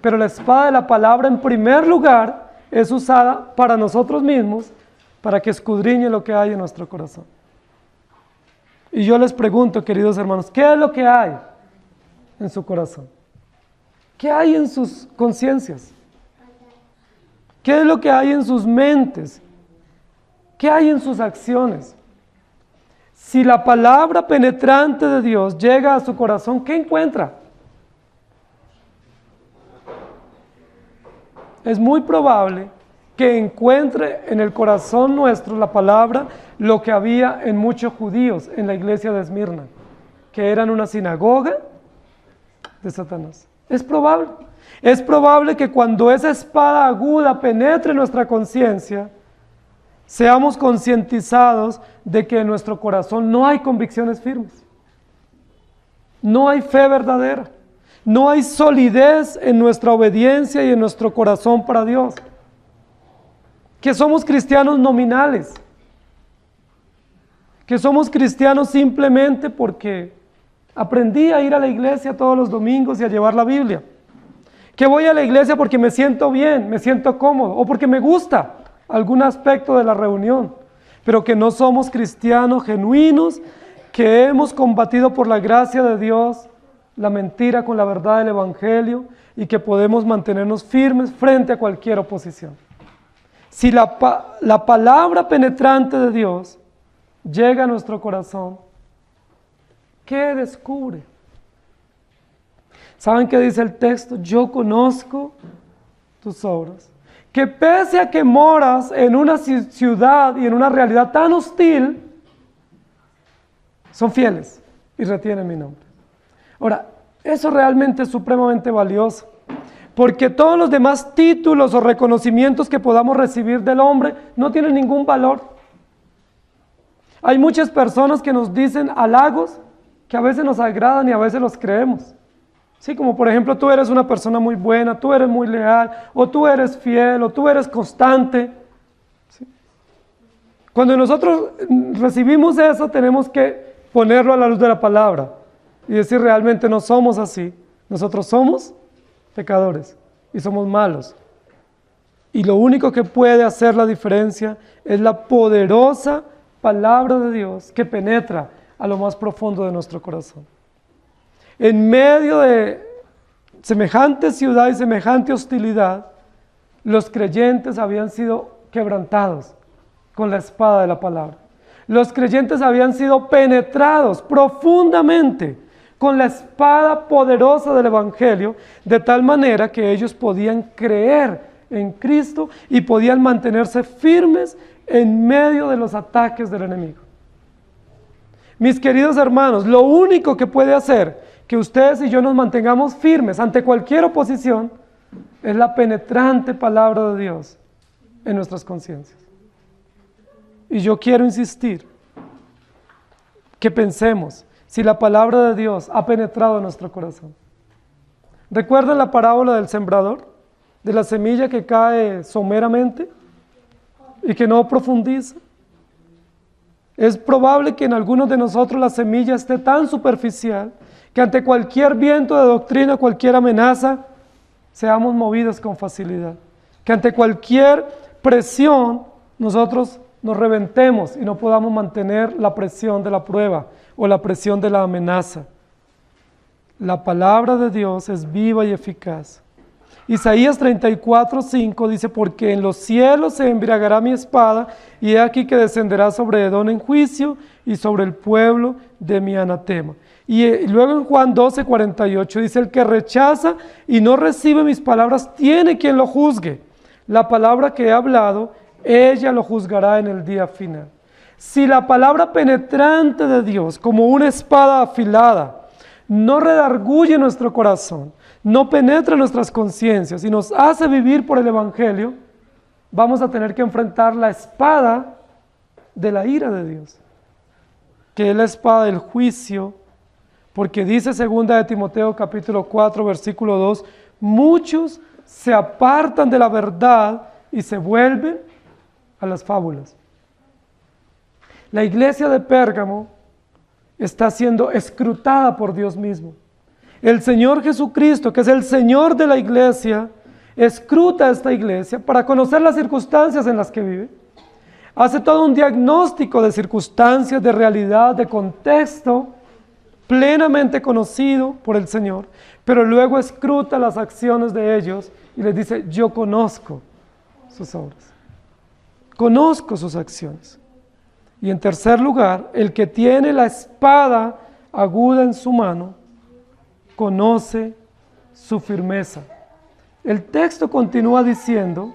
Pero la espada de la palabra, en primer lugar, es usada para nosotros mismos, para que escudriñe lo que hay en nuestro corazón. Y yo les pregunto, queridos hermanos, ¿qué es lo que hay en su corazón? ¿Qué hay en sus conciencias? ¿Qué es lo que hay en sus mentes? ¿Qué hay en sus acciones? Si la palabra penetrante de Dios llega a su corazón, ¿qué encuentra? Es muy probable que encuentre en el corazón nuestro la palabra lo que había en muchos judíos en la iglesia de Esmirna, que eran una sinagoga de Satanás. Es probable. Es probable que cuando esa espada aguda penetre nuestra conciencia, seamos concientizados de que en nuestro corazón no hay convicciones firmes, no hay fe verdadera, no hay solidez en nuestra obediencia y en nuestro corazón para Dios, que somos cristianos nominales, que somos cristianos simplemente porque aprendí a ir a la iglesia todos los domingos y a llevar la Biblia, que voy a la iglesia porque me siento bien, me siento cómodo o porque me gusta algún aspecto de la reunión, pero que no somos cristianos genuinos, que hemos combatido por la gracia de Dios la mentira con la verdad del Evangelio y que podemos mantenernos firmes frente a cualquier oposición. Si la palabra penetrante de Dios llega a nuestro corazón, ¿qué descubre? ¿Saben qué dice el texto? Yo conozco tus obras, que pese a que moras en una ciudad y en una realidad tan hostil, son fieles y retienen mi nombre. Ahora, eso realmente es supremamente valioso, Porque todos los demás títulos o reconocimientos que podamos recibir del hombre no tienen ningún valor. Hay muchas personas que nos dicen halagos que a veces nos agradan y a veces los creemos. Sí, como por ejemplo, tú eres una persona muy buena, tú eres muy leal, o tú eres fiel, o tú eres constante. ¿Sí? Cuando nosotros recibimos eso, tenemos que ponerlo a la luz de la palabra y decir realmente no somos así. Nosotros somos pecadores y somos malos. Y lo único que puede hacer la diferencia es la poderosa palabra de Dios que penetra a lo más profundo de nuestro corazón. En medio de semejante ciudad y semejante hostilidad, los creyentes habían sido quebrantados con la espada de la palabra. Los creyentes habían sido penetrados profundamente con la espada poderosa del Evangelio, de tal manera que ellos podían creer en Cristo y podían mantenerse firmes en medio de los ataques del enemigo. Mis queridos hermanos, lo único que puede hacer que ustedes y yo nos mantengamos firmes ante cualquier oposición es la penetrante palabra de Dios en nuestras conciencias. Y yo quiero insistir que pensemos si la palabra de Dios ha penetrado en nuestro corazón. ¿Recuerdan la parábola del sembrador? De la semilla que cae someramente y que no profundiza. Es probable que en algunos de nosotros la semilla esté tan superficial que ante cualquier viento de doctrina, cualquier amenaza, seamos movidos con facilidad. Que ante cualquier presión nosotros nos reventemos y no podamos mantener la presión de la prueba o la presión de la amenaza. La palabra de Dios es viva y eficaz. Isaías 34:5 dice, porque en los cielos se embriagará mi espada, y he aquí que descenderá sobre Edom en juicio, y sobre el pueblo de mi anatema. Y luego en Juan 12:48 dice, el que rechaza y no recibe mis palabras, tiene quien lo juzgue. La palabra que he hablado, ella lo juzgará en el día final. Si la palabra penetrante de Dios, como una espada afilada, no redarguye nuestro corazón, no penetra nuestras conciencias y nos hace vivir por el Evangelio, vamos a tener que enfrentar la espada de la ira de Dios, que es la espada del juicio, porque dice 2 de Timoteo capítulo 4 versículo 2, muchos se apartan de la verdad y se vuelven a las fábulas. La iglesia de Pérgamo está siendo escrutada por Dios mismo. El Señor Jesucristo, que es el Señor de la iglesia, escruta a esta iglesia para conocer las circunstancias en las que vive. Hace todo un diagnóstico de circunstancias, de realidad, de contexto, plenamente conocido por el Señor, pero luego escruta las acciones de ellos y les dice, yo conozco sus obras, conozco sus acciones. Y en tercer lugar, el que tiene la espada aguda en su mano, conoce su firmeza. El texto continúa diciendo,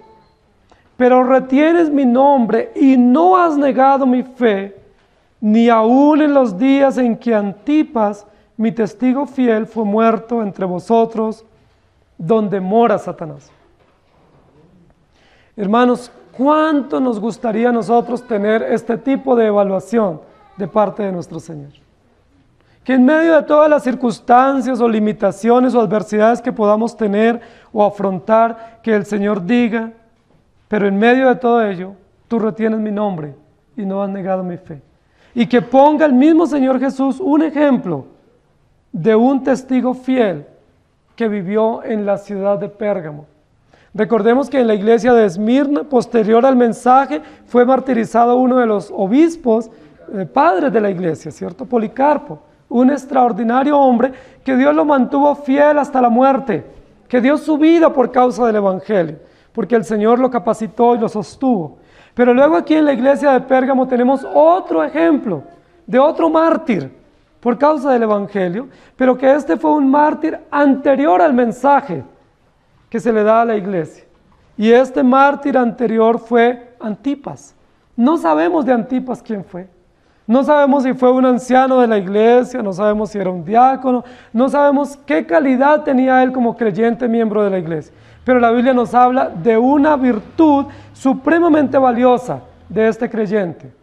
pero retienes mi nombre y no has negado mi fe, ni aun en los días en que Antipas, mi testigo fiel, fue muerto entre vosotros, donde mora Satanás. Hermanos, ¿cuánto nos gustaría a nosotros tener este tipo de evaluación de parte de nuestro Señor? Que en medio de todas las circunstancias o limitaciones o adversidades que podamos tener o afrontar, que el Señor diga, pero en medio de todo ello, tú retienes mi nombre y no has negado mi fe. Y que ponga el mismo Señor Jesús un ejemplo de un testigo fiel que vivió en la ciudad de Pérgamo. Recordemos que en la iglesia de Esmirna, posterior al mensaje, fue martirizado uno de los obispos, padres de la iglesia, ¿cierto? Policarpo, un extraordinario hombre que Dios lo mantuvo fiel hasta la muerte, que dio su vida por causa del Evangelio, porque el Señor lo capacitó y lo sostuvo. Pero luego aquí en la iglesia de Pérgamo tenemos otro ejemplo de otro mártir por causa del Evangelio, pero que este fue un mártir anterior al mensaje que se le da a la iglesia. Y este mártir anterior fue Antipas. No sabemos de Antipas quién fue. No sabemos si fue un anciano de la iglesia, no sabemos si era un diácono, no sabemos qué calidad tenía él como creyente miembro de la iglesia. Pero la Biblia nos habla de una virtud supremamente valiosa de este creyente.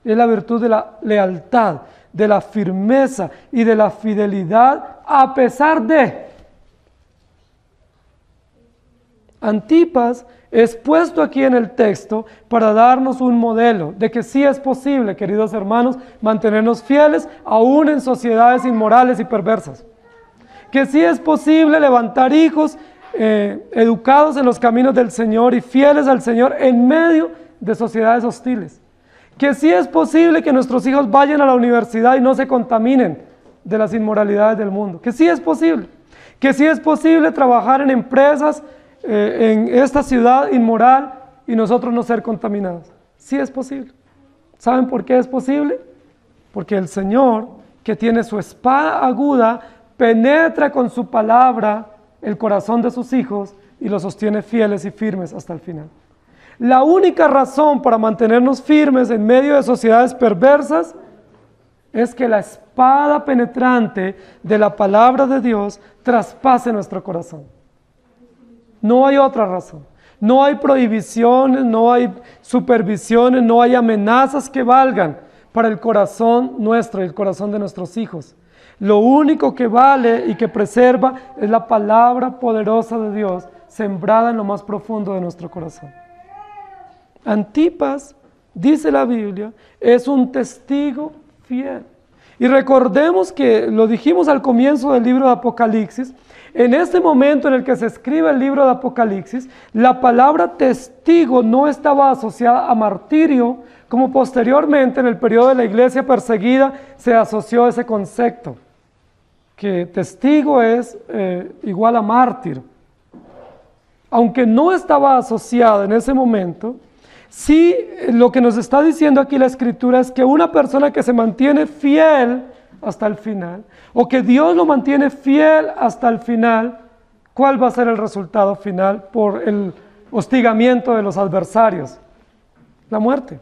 Es la virtud de la lealtad, de la firmeza y de la fidelidad a pesar de. Antipas es puesto aquí en el texto para darnos un modelo de que sí es posible, queridos hermanos, mantenernos fieles aún en sociedades inmorales y perversas. Que sí es posible levantar hijos educados en los caminos del Señor y fieles al Señor en medio de sociedades hostiles. Que sí es posible que nuestros hijos vayan a la universidad y no se contaminen de las inmoralidades del mundo. Que sí es posible. Que sí es posible trabajar en empresas en esta ciudad inmoral y nosotros no ser contaminados. Sí es posible. ¿Saben por qué es posible? Porque el Señor, que tiene su espada aguda, penetra con su palabra el corazón de sus hijos y los sostiene fieles y firmes hasta el final. La única razón para mantenernos firmes en medio de sociedades perversas es que la espada penetrante de la palabra de Dios traspase nuestro corazón. No hay otra razón. No hay prohibiciones, no hay supervisiones, no hay amenazas que valgan para el corazón nuestro y el corazón de nuestros hijos. Lo único que vale y que preserva es la palabra poderosa de Dios sembrada en lo más profundo de nuestro corazón. Antipas, dice la Biblia, es un testigo fiel. Y recordemos que lo dijimos al comienzo del libro de Apocalipsis. En este momento en el que se escribe el libro de Apocalipsis, la palabra testigo no estaba asociada a martirio, como posteriormente en el periodo de la iglesia perseguida se asoció ese concepto, que testigo es igual a mártir. Aunque no estaba asociada en ese momento, sí lo que nos está diciendo aquí la Escritura es que una persona que se mantiene fiel hasta el final, o que Dios lo mantiene fiel hasta el final, ¿cuál va a ser el resultado final por el hostigamiento de los adversarios? La muerte.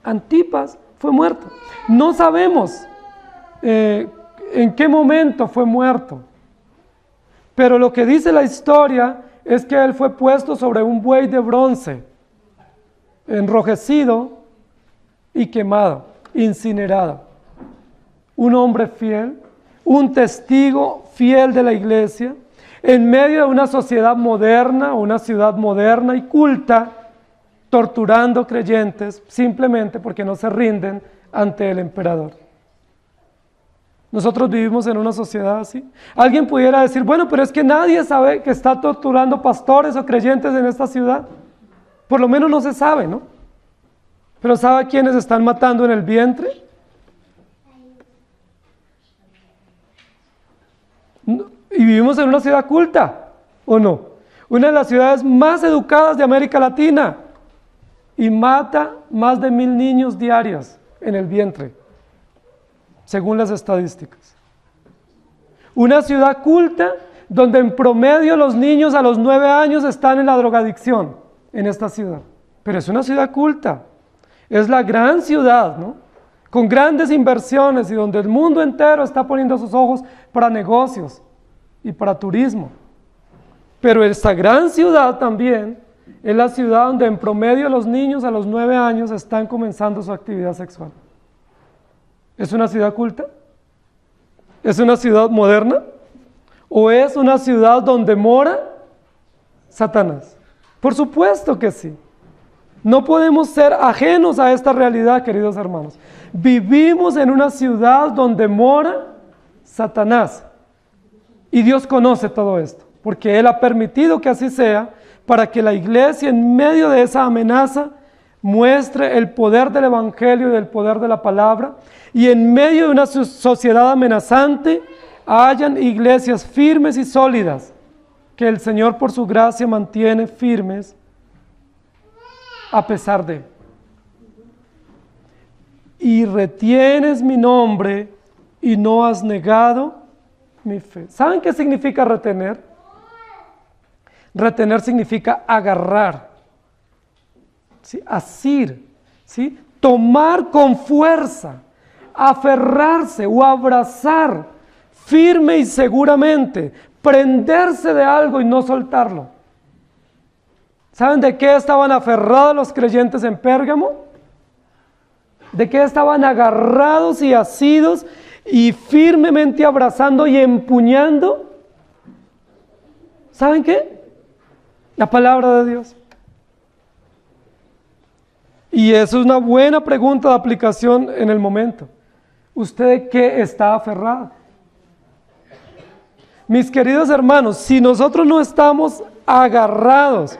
Antipas fue muerto. No sabemos en qué momento fue muerto, pero lo que dice la historia es que él fue puesto sobre un buey de bronce, enrojecido y quemado, incinerado. Un hombre fiel, un testigo fiel de la iglesia, en medio de una sociedad moderna, una ciudad moderna y culta, torturando creyentes simplemente porque no se rinden ante el emperador. Nosotros vivimos en una sociedad así. Alguien pudiera decir, bueno, pero es que nadie sabe que está torturando pastores o creyentes en esta ciudad. Por lo menos no se sabe, ¿no? Pero ¿sabe quiénes están matando en el vientre? Y vivimos en una ciudad culta, ¿o no? Una de las ciudades más educadas de América Latina. Y mata más de 1000 niños diarios en el vientre, según las estadísticas. Una ciudad culta donde en promedio los niños a los 9 años están en la drogadicción en esta ciudad. Pero es una ciudad culta. Es la gran ciudad, ¿no? Con grandes inversiones y donde el mundo entero está poniendo sus ojos para negocios y para turismo. Pero esta gran ciudad también es la ciudad donde en promedio los niños a los 9 años están comenzando su actividad sexual. ¿Es una ciudad culta? ¿Es una ciudad moderna? ¿O es una ciudad donde mora Satanás? Por supuesto que sí. No podemos ser ajenos a esta realidad, queridos hermanos. Vivimos en una ciudad donde mora Satanás. Y Dios conoce todo esto, porque Él ha permitido que así sea, para que la iglesia en medio de esa amenaza muestre el poder del evangelio y del poder de la palabra, y en medio de una sociedad amenazante hayan iglesias firmes y sólidas que el Señor por su gracia mantiene firmes a pesar de. Y retienes mi nombre y no has negado mi fe. ¿Saben qué significa retener? Retener significa agarrar, ¿sí? Asir, ¿sí? tomar con fuerza, aferrarse o abrazar firme y seguramente, prenderse de algo y no soltarlo. ¿Saben de qué estaban aferrados los creyentes en Pérgamo? ¿De qué estaban agarrados y asidos y firmemente abrazando y empuñando? ¿Saben qué? La palabra de Dios. Y eso es una buena pregunta de aplicación en el momento. ¿Usted de qué está aferrado? Mis queridos hermanos, si nosotros no estamos agarrados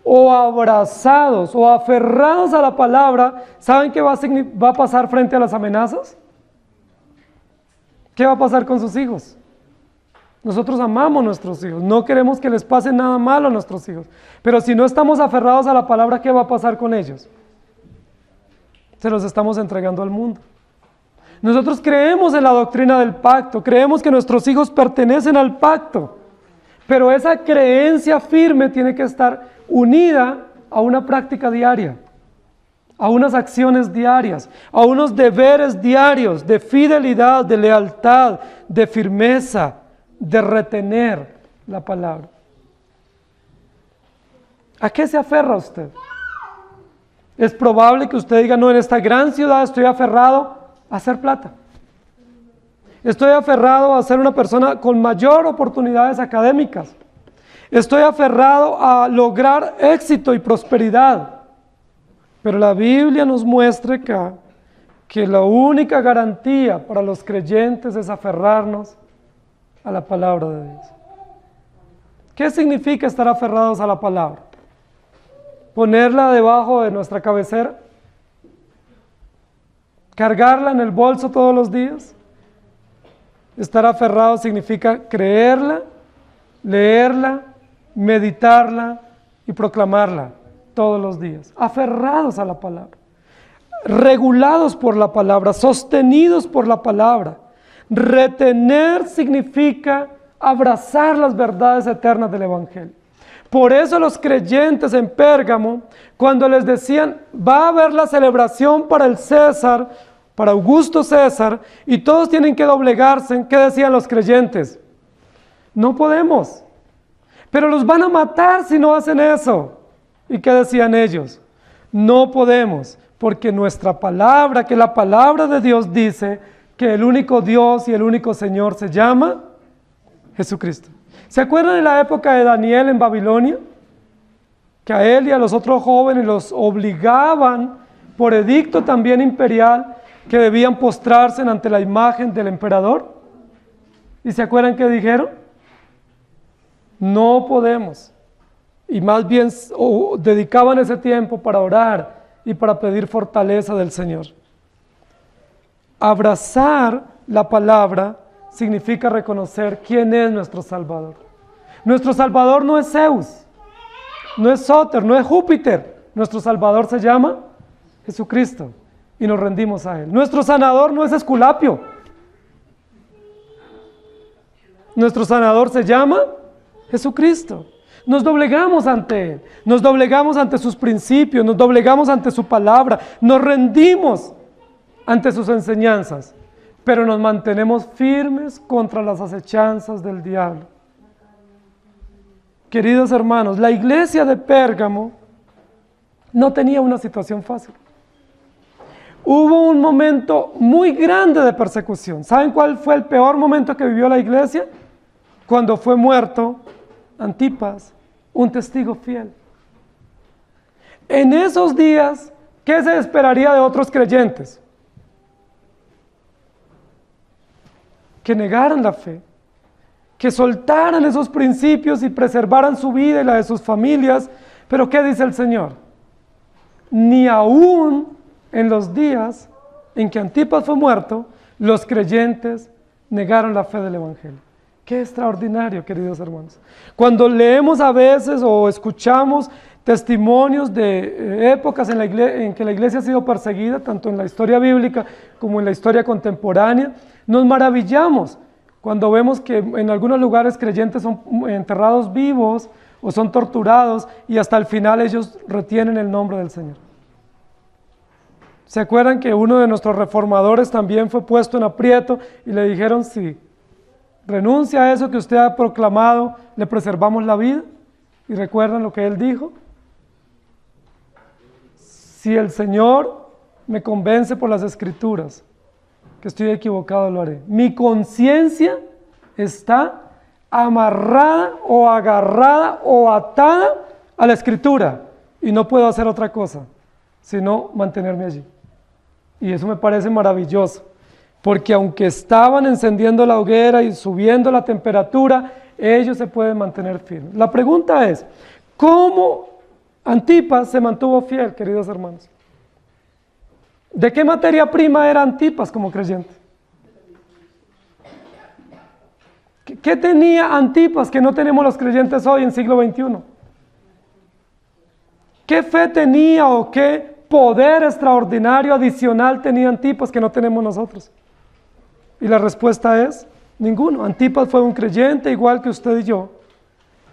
o abrazados o aferrados a la palabra, ¿saben qué va a pasar frente a las amenazas? ¿Qué va a pasar con sus hijos? Nosotros amamos a nuestros hijos, no queremos que les pase nada malo a nuestros hijos, pero si no estamos aferrados a la palabra, ¿qué va a pasar con ellos? Se los estamos entregando al mundo. Nosotros creemos en la doctrina del pacto, creemos que nuestros hijos pertenecen al pacto, pero esa creencia firme tiene que estar unida a una práctica diaria, a unas acciones diarias, a unos deberes diarios de fidelidad, de lealtad, de firmeza, de retener la palabra. ¿A qué se aferra usted? Es probable que usted diga, no, en esta gran ciudad estoy aferrado a hacer plata. Estoy aferrado a ser una persona con mayor oportunidades académicas. Estoy aferrado a lograr éxito y prosperidad. Pero la Biblia nos muestra acá que la única garantía para los creyentes es aferrarnos a la palabra de Dios. ¿Qué significa estar aferrados a la palabra? ¿Ponerla debajo de nuestra cabecera? ¿Cargarla en el bolso todos los días? Estar aferrado significa creerla, leerla, meditarla y proclamarla todos los días. Aferrados a la palabra, regulados por la palabra, sostenidos por la palabra. Retener significa abrazar las verdades eternas del Evangelio. Por eso los creyentes en Pérgamo, cuando les decían, va a haber la celebración para el César, para Augusto César, y todos tienen que doblegarse, ¿qué decían los creyentes? No podemos, pero los van a matar si no hacen eso. ¿Y qué decían ellos? No podemos, porque nuestra palabra, que la palabra de Dios dice que el único Dios y el único Señor se llama Jesucristo. ¿Se acuerdan de la época de Daniel en Babilonia? Que a él y a los otros jóvenes los obligaban por edicto también imperial que debían postrarse ante la imagen del emperador. ¿Y se acuerdan qué dijeron? No podemos. Y más bien dedicaban ese tiempo para orar y para pedir fortaleza del Señor. Abrazar la palabra significa reconocer quién es nuestro Salvador. Nuestro Salvador no es Zeus, no es Sóter, no es Júpiter. Nuestro Salvador se llama Jesucristo y nos rendimos a Él. Nuestro sanador no es Esculapio. Nuestro sanador se llama Jesucristo. Nos doblegamos ante Él, nos doblegamos ante sus principios, nos doblegamos ante su palabra, nos rendimos ante sus enseñanzas, pero nos mantenemos firmes contra las acechanzas del diablo. Queridos hermanos, la iglesia de Pérgamo no tenía una situación fácil. Hubo un momento muy grande de persecución. ¿Saben cuál fue el peor momento que vivió la iglesia? Cuando fue muerto Antipas, un testigo fiel. En esos días, ¿qué se esperaría de otros creyentes? Que negaran la fe, que soltaran esos principios y preservaran su vida y la de sus familias. Pero ¿qué dice el Señor? Ni aún en los días en que Antipas fue muerto, los creyentes negaron la fe del Evangelio. Qué extraordinario, queridos hermanos. Cuando leemos a veces o escuchamos testimonios de épocas en que la iglesia ha sido perseguida, tanto en la historia bíblica como en la historia contemporánea, nos maravillamos cuando vemos que en algunos lugares creyentes son enterrados vivos o son torturados y hasta el final ellos retienen el nombre del Señor. ¿Se acuerdan que uno de nuestros reformadores también fue puesto en aprieto y le dijeron, si renuncia a eso que usted ha proclamado, le preservamos la vida? ¿Y recuerdan lo que él dijo? Si el Señor me convence por las Escrituras que estoy equivocado, lo haré. Mi conciencia está amarrada o agarrada o atada a la Escritura y no puedo hacer otra cosa sino mantenerme allí. Y eso me parece maravilloso, porque aunque estaban encendiendo la hoguera y subiendo la temperatura, ellos se pueden mantener firmes. La pregunta es, ¿cómo Antipas se mantuvo fiel, queridos hermanos? ¿De qué materia prima era Antipas como creyente? ¿Qué tenía Antipas que no tenemos los creyentes hoy en siglo XXI? ¿Qué fe tenía o qué poder extraordinario adicional tenía Antipas que no tenemos nosotros? Y la respuesta es, ninguno. Antipas fue un creyente igual que usted y yo,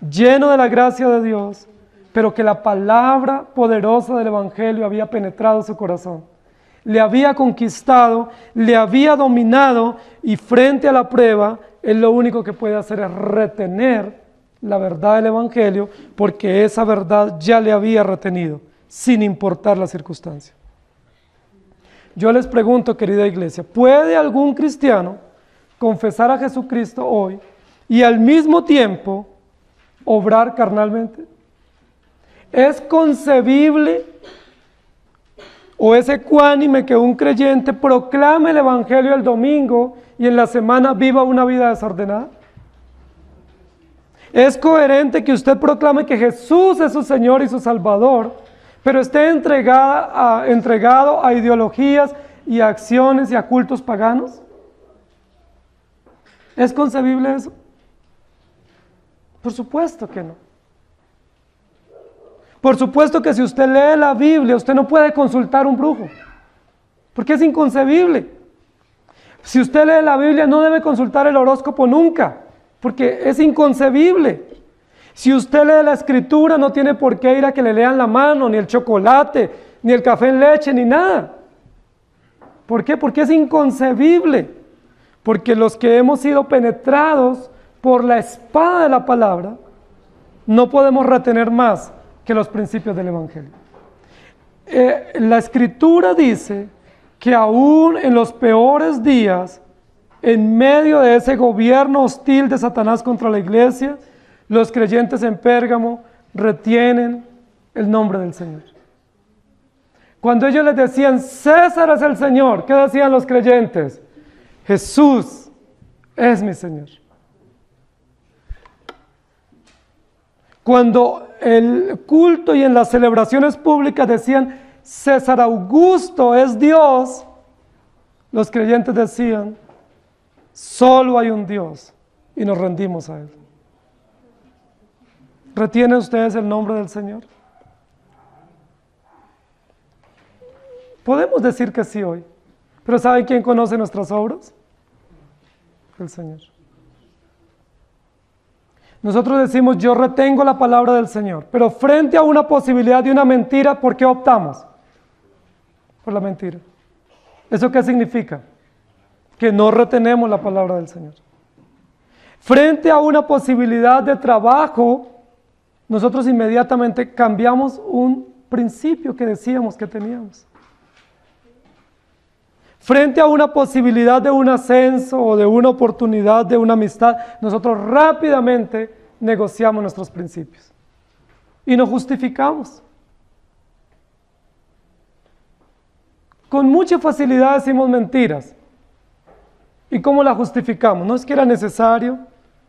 lleno de la gracia de Dios, pero que la palabra poderosa del Evangelio había penetrado su corazón, le había conquistado, le había dominado, y frente a la prueba, él lo único que puede hacer es retener la verdad del Evangelio, porque esa verdad ya le había retenido, sin importar la circunstancia. Yo les pregunto, querida iglesia, ¿puede algún cristiano confesar a Jesucristo hoy y al mismo tiempo obrar carnalmente? ¿Es concebible o es ecuánime que un creyente proclame el Evangelio el domingo y en la semana viva una vida desordenada? ¿Es coherente que usted proclame que Jesús es su Señor y su Salvador, pero esté entregado a ideologías y a acciones y a cultos paganos? ¿Es concebible eso? Por supuesto que no. Por supuesto que si usted lee la Biblia, usted no puede consultar un brujo, porque es inconcebible. Si usted lee la Biblia, no debe consultar el horóscopo nunca, porque es inconcebible. Si usted lee la Escritura, no tiene por qué ir a que le lean la mano, ni el chocolate, ni el café en leche, ni nada. ¿Por qué? Porque es inconcebible. Porque los que hemos sido penetrados por la espada de la palabra, no podemos retener más que los principios del Evangelio. La Escritura dice que aún en los peores días, en medio de ese gobierno hostil de Satanás contra la iglesia, los creyentes en Pérgamo retienen el nombre del Señor. Cuando ellos les decían, César es el Señor, ¿qué decían los creyentes? Jesús es mi Señor. Cuando el culto y en las celebraciones públicas decían, César Augusto es Dios, los creyentes decían, solo hay un Dios y nos rendimos a Él. ¿Retienen ustedes el nombre del Señor? Podemos decir que sí hoy, pero ¿saben quién conoce nuestras obras? El Señor. Nosotros decimos, yo retengo la palabra del Señor, pero frente a una posibilidad de una mentira, ¿por qué optamos? Por la mentira. ¿Eso qué significa? Que no retenemos la palabra del Señor. Frente a una posibilidad de trabajo, nosotros inmediatamente cambiamos un principio que decíamos que teníamos. Frente a una posibilidad de un ascenso o de una oportunidad de una amistad, nosotros rápidamente negociamos nuestros principios y nos justificamos. Con mucha facilidad decimos mentiras. ¿Y cómo la justificamos? No es que era necesario,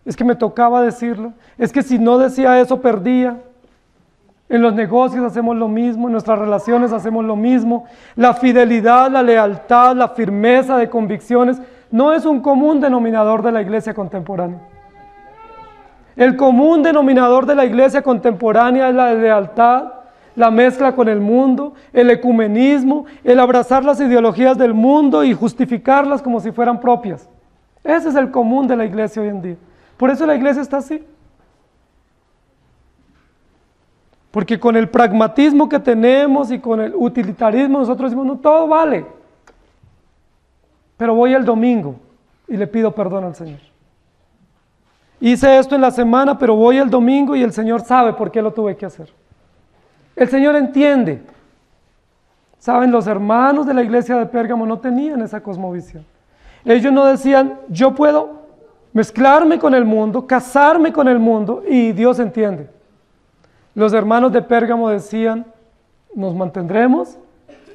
es que me tocaba decirlo, es que si no decía eso perdía. En los negocios hacemos lo mismo, en nuestras relaciones hacemos lo mismo. La fidelidad, la lealtad, la firmeza de convicciones no es un común denominador de la iglesia contemporánea. El común denominador de la iglesia contemporánea es la lealtad, la mezcla con el mundo, el ecumenismo, el abrazar las ideologías del mundo y justificarlas como si fueran propias. Ese es el común de la iglesia hoy en día. Por eso la iglesia está así. Porque con el pragmatismo que tenemos y con el utilitarismo nosotros decimos, no, todo vale. Pero voy el domingo y le pido perdón al Señor. Hice esto en la semana, pero voy el domingo y el Señor sabe por qué lo tuve que hacer. El Señor entiende. Saben, los hermanos de la iglesia de Pérgamo no tenían esa cosmovisión. Ellos no decían, yo puedo mezclarme con el mundo, casarme con el mundo y Dios entiende. Los hermanos de Pérgamo decían, nos mantendremos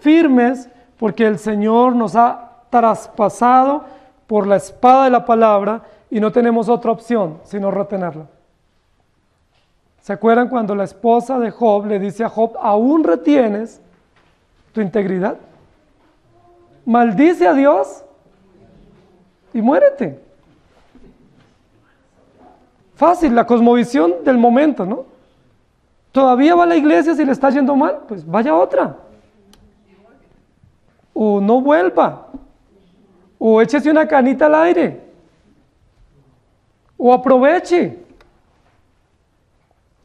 firmes porque el Señor nos ha traspasado por la espada de la palabra y no tenemos otra opción sino retenerla. ¿Se acuerdan cuando la esposa de Job le dice a Job, aún retienes tu integridad? Maldice a Dios y muérete. Fácil, la cosmovisión del momento, ¿no? ¿Todavía va a la iglesia si le está yendo mal? Pues vaya a otra. O no vuelva. O échese una canita al aire. O aproveche.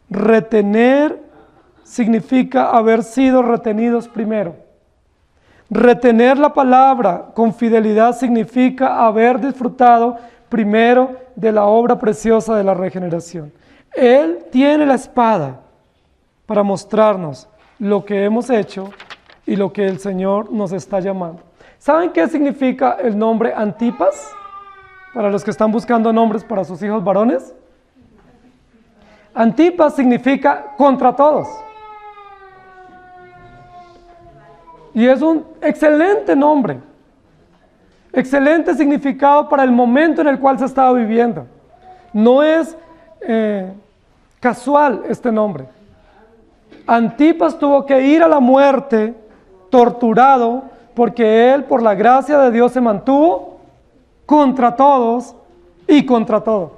Retener significa haber sido retenidos primero. Retener la palabra con fidelidad significa haber disfrutado primero de la obra preciosa de la regeneración. Él tiene la espada para mostrarnos lo que hemos hecho y lo que el Señor nos está llamando. ¿Saben qué significa el nombre Antipas? Para los que están buscando nombres para sus hijos varones. Antipas significa contra todos. Y es un excelente nombre. Excelente significado para el momento en el cual se estaba viviendo. No es casual este nombre. Antipas tuvo que ir a la muerte torturado porque él, por la gracia de Dios, se mantuvo contra todos y contra todo.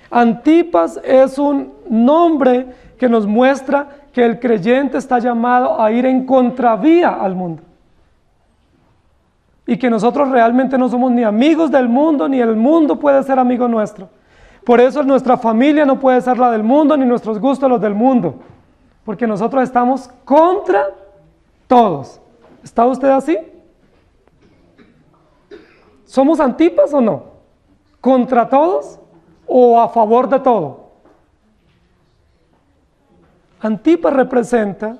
Antipas es un nombre que nos muestra que el creyente está llamado a ir en contravía al mundo. Y que nosotros realmente no somos ni amigos del mundo, ni el mundo puede ser amigo nuestro. Por eso nuestra familia no puede ser la del mundo, ni nuestros gustos los del mundo. Porque nosotros estamos contra todos. ¿Está usted así? ¿Somos Antipas o no? ¿Contra todos o a favor de todo? Antipas representa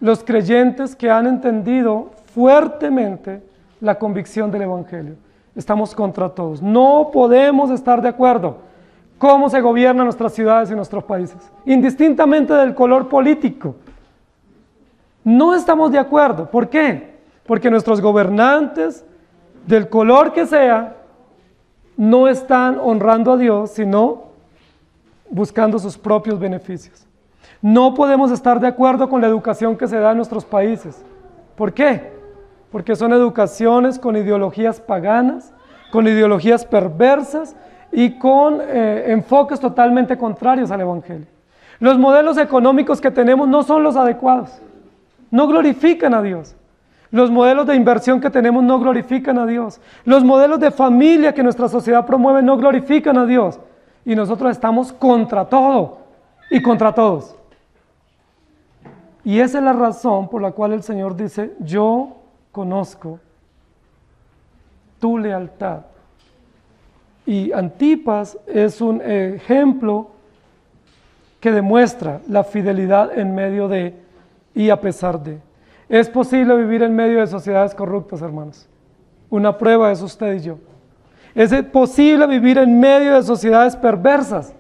los creyentes que han entendido fuertemente la convicción del Evangelio. Estamos contra todos. No podemos estar de acuerdo cómo se gobiernan nuestras ciudades y nuestros países, indistintamente del color político. No estamos de acuerdo. ¿Por qué? Porque nuestros gobernantes, del color que sea, no están honrando a Dios, sino buscando sus propios beneficios. No podemos estar de acuerdo con la educación que se da en nuestros países. ¿Por qué? Porque son educaciones con ideologías paganas, con ideologías perversas y con enfoques totalmente contrarios al Evangelio. Los modelos económicos que tenemos no son los adecuados, no glorifican a Dios. Los modelos de inversión que tenemos no glorifican a Dios. Los modelos de familia que nuestra sociedad promueve no glorifican a Dios. Y nosotros estamos contra todo y contra todos. Y esa es la razón por la cual el Señor dice, yo conozco tu lealtad. Y Antipas es un ejemplo que demuestra la fidelidad en medio de y a pesar de. Es posible vivir en medio de sociedades corruptas, hermanos. Una prueba es usted y yo. Es posible vivir en medio de sociedades perversas.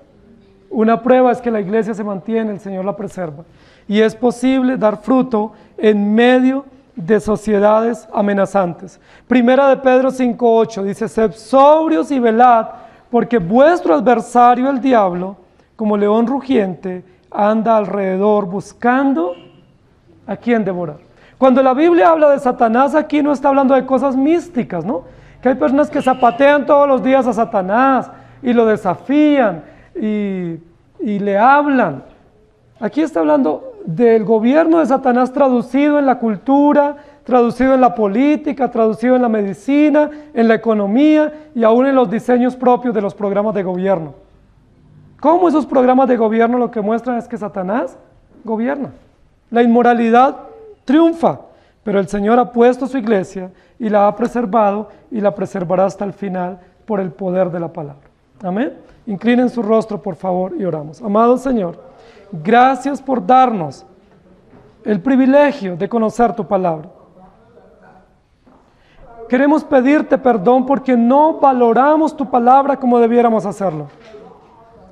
Una prueba es que la iglesia se mantiene, el Señor la preserva. Y es posible dar fruto en medio de sociedades amenazantes. Primera de Pedro 5:8 dice, sed sobrios y velad, porque vuestro adversario el diablo, como león rugiente, anda alrededor buscando a quien devorar. Cuando la Biblia habla de Satanás, aquí no está hablando de cosas místicas, ¿no? Que hay personas que zapatean todos los días a Satanás y lo desafían y le hablan. Aquí está hablando del gobierno de Satanás traducido en la cultura, traducido en la política, traducido en la medicina, en la economía y aún en los diseños propios de los programas de gobierno. ¿Cómo esos programas de gobierno lo que muestran es que Satanás gobierna. La inmoralidad triunfa, pero el Señor ha puesto su iglesia y la ha preservado y la preservará hasta el final por el poder de la palabra. Amén. Inclinen su rostro, por favor, y oramos. Amado Señor, gracias por darnos el privilegio de conocer tu palabra. Queremos pedirte perdón porque no valoramos tu palabra como debiéramos hacerlo.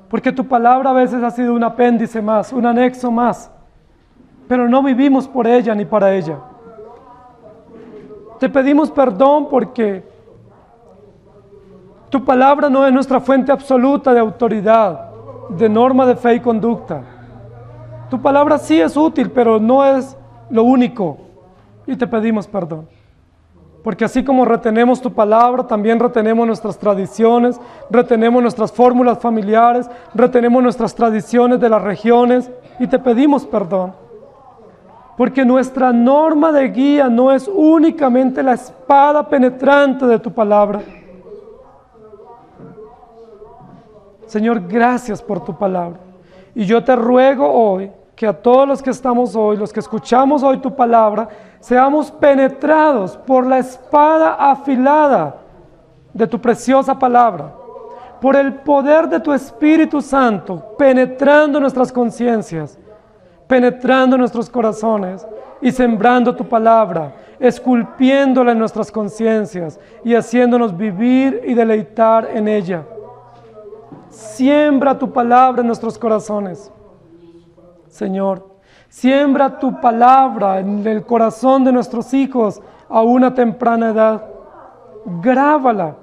Porque tu palabra a veces ha sido un apéndice más, un anexo más, pero no vivimos por ella ni para ella. Te pedimos perdón porque tu palabra no es nuestra fuente absoluta de autoridad, de norma de fe y conducta. Tu palabra sí es útil, pero no es lo único. Y te pedimos perdón. Porque así como retenemos tu palabra, también retenemos nuestras tradiciones, retenemos nuestras fórmulas familiares, retenemos nuestras tradiciones de las regiones y te pedimos perdón. Porque nuestra norma de guía no es únicamente la espada penetrante de tu palabra. Señor, gracias por tu palabra. Y yo te ruego hoy que a todos los que estamos hoy, los que escuchamos hoy tu palabra, seamos penetrados por la espada afilada de tu preciosa palabra, por el poder de tu Espíritu Santo, penetrando nuestras conciencias, penetrando nuestros corazones y sembrando tu palabra, esculpiéndola en nuestras conciencias y haciéndonos vivir y deleitar en ella. Siembra tu palabra en nuestros corazones, Señor. Siembra tu palabra en el corazón de nuestros hijos a una temprana edad. Grábala.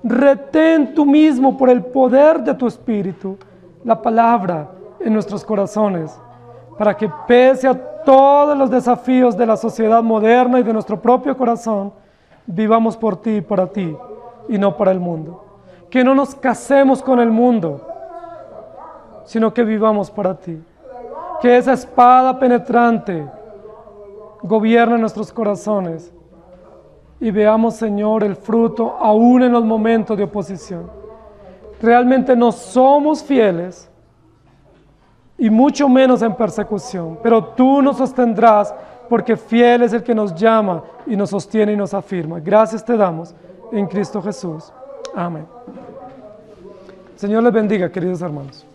Retén tú mismo por el poder de tu Espíritu la palabra en nuestros corazones, para que pese a todos los desafíos de la sociedad moderna y de nuestro propio corazón, vivamos por ti y para ti, y no para el mundo. Que no nos casemos con el mundo, sino que vivamos para ti. Que esa espada penetrante gobierne nuestros corazones y veamos, Señor, el fruto aún en los momentos de oposición. Realmente no somos fieles y mucho menos en persecución, pero tú nos sostendrás porque fiel es el que nos llama y nos sostiene y nos afirma. Gracias te damos en Cristo Jesús. Amén. Señor les bendiga, queridos hermanos.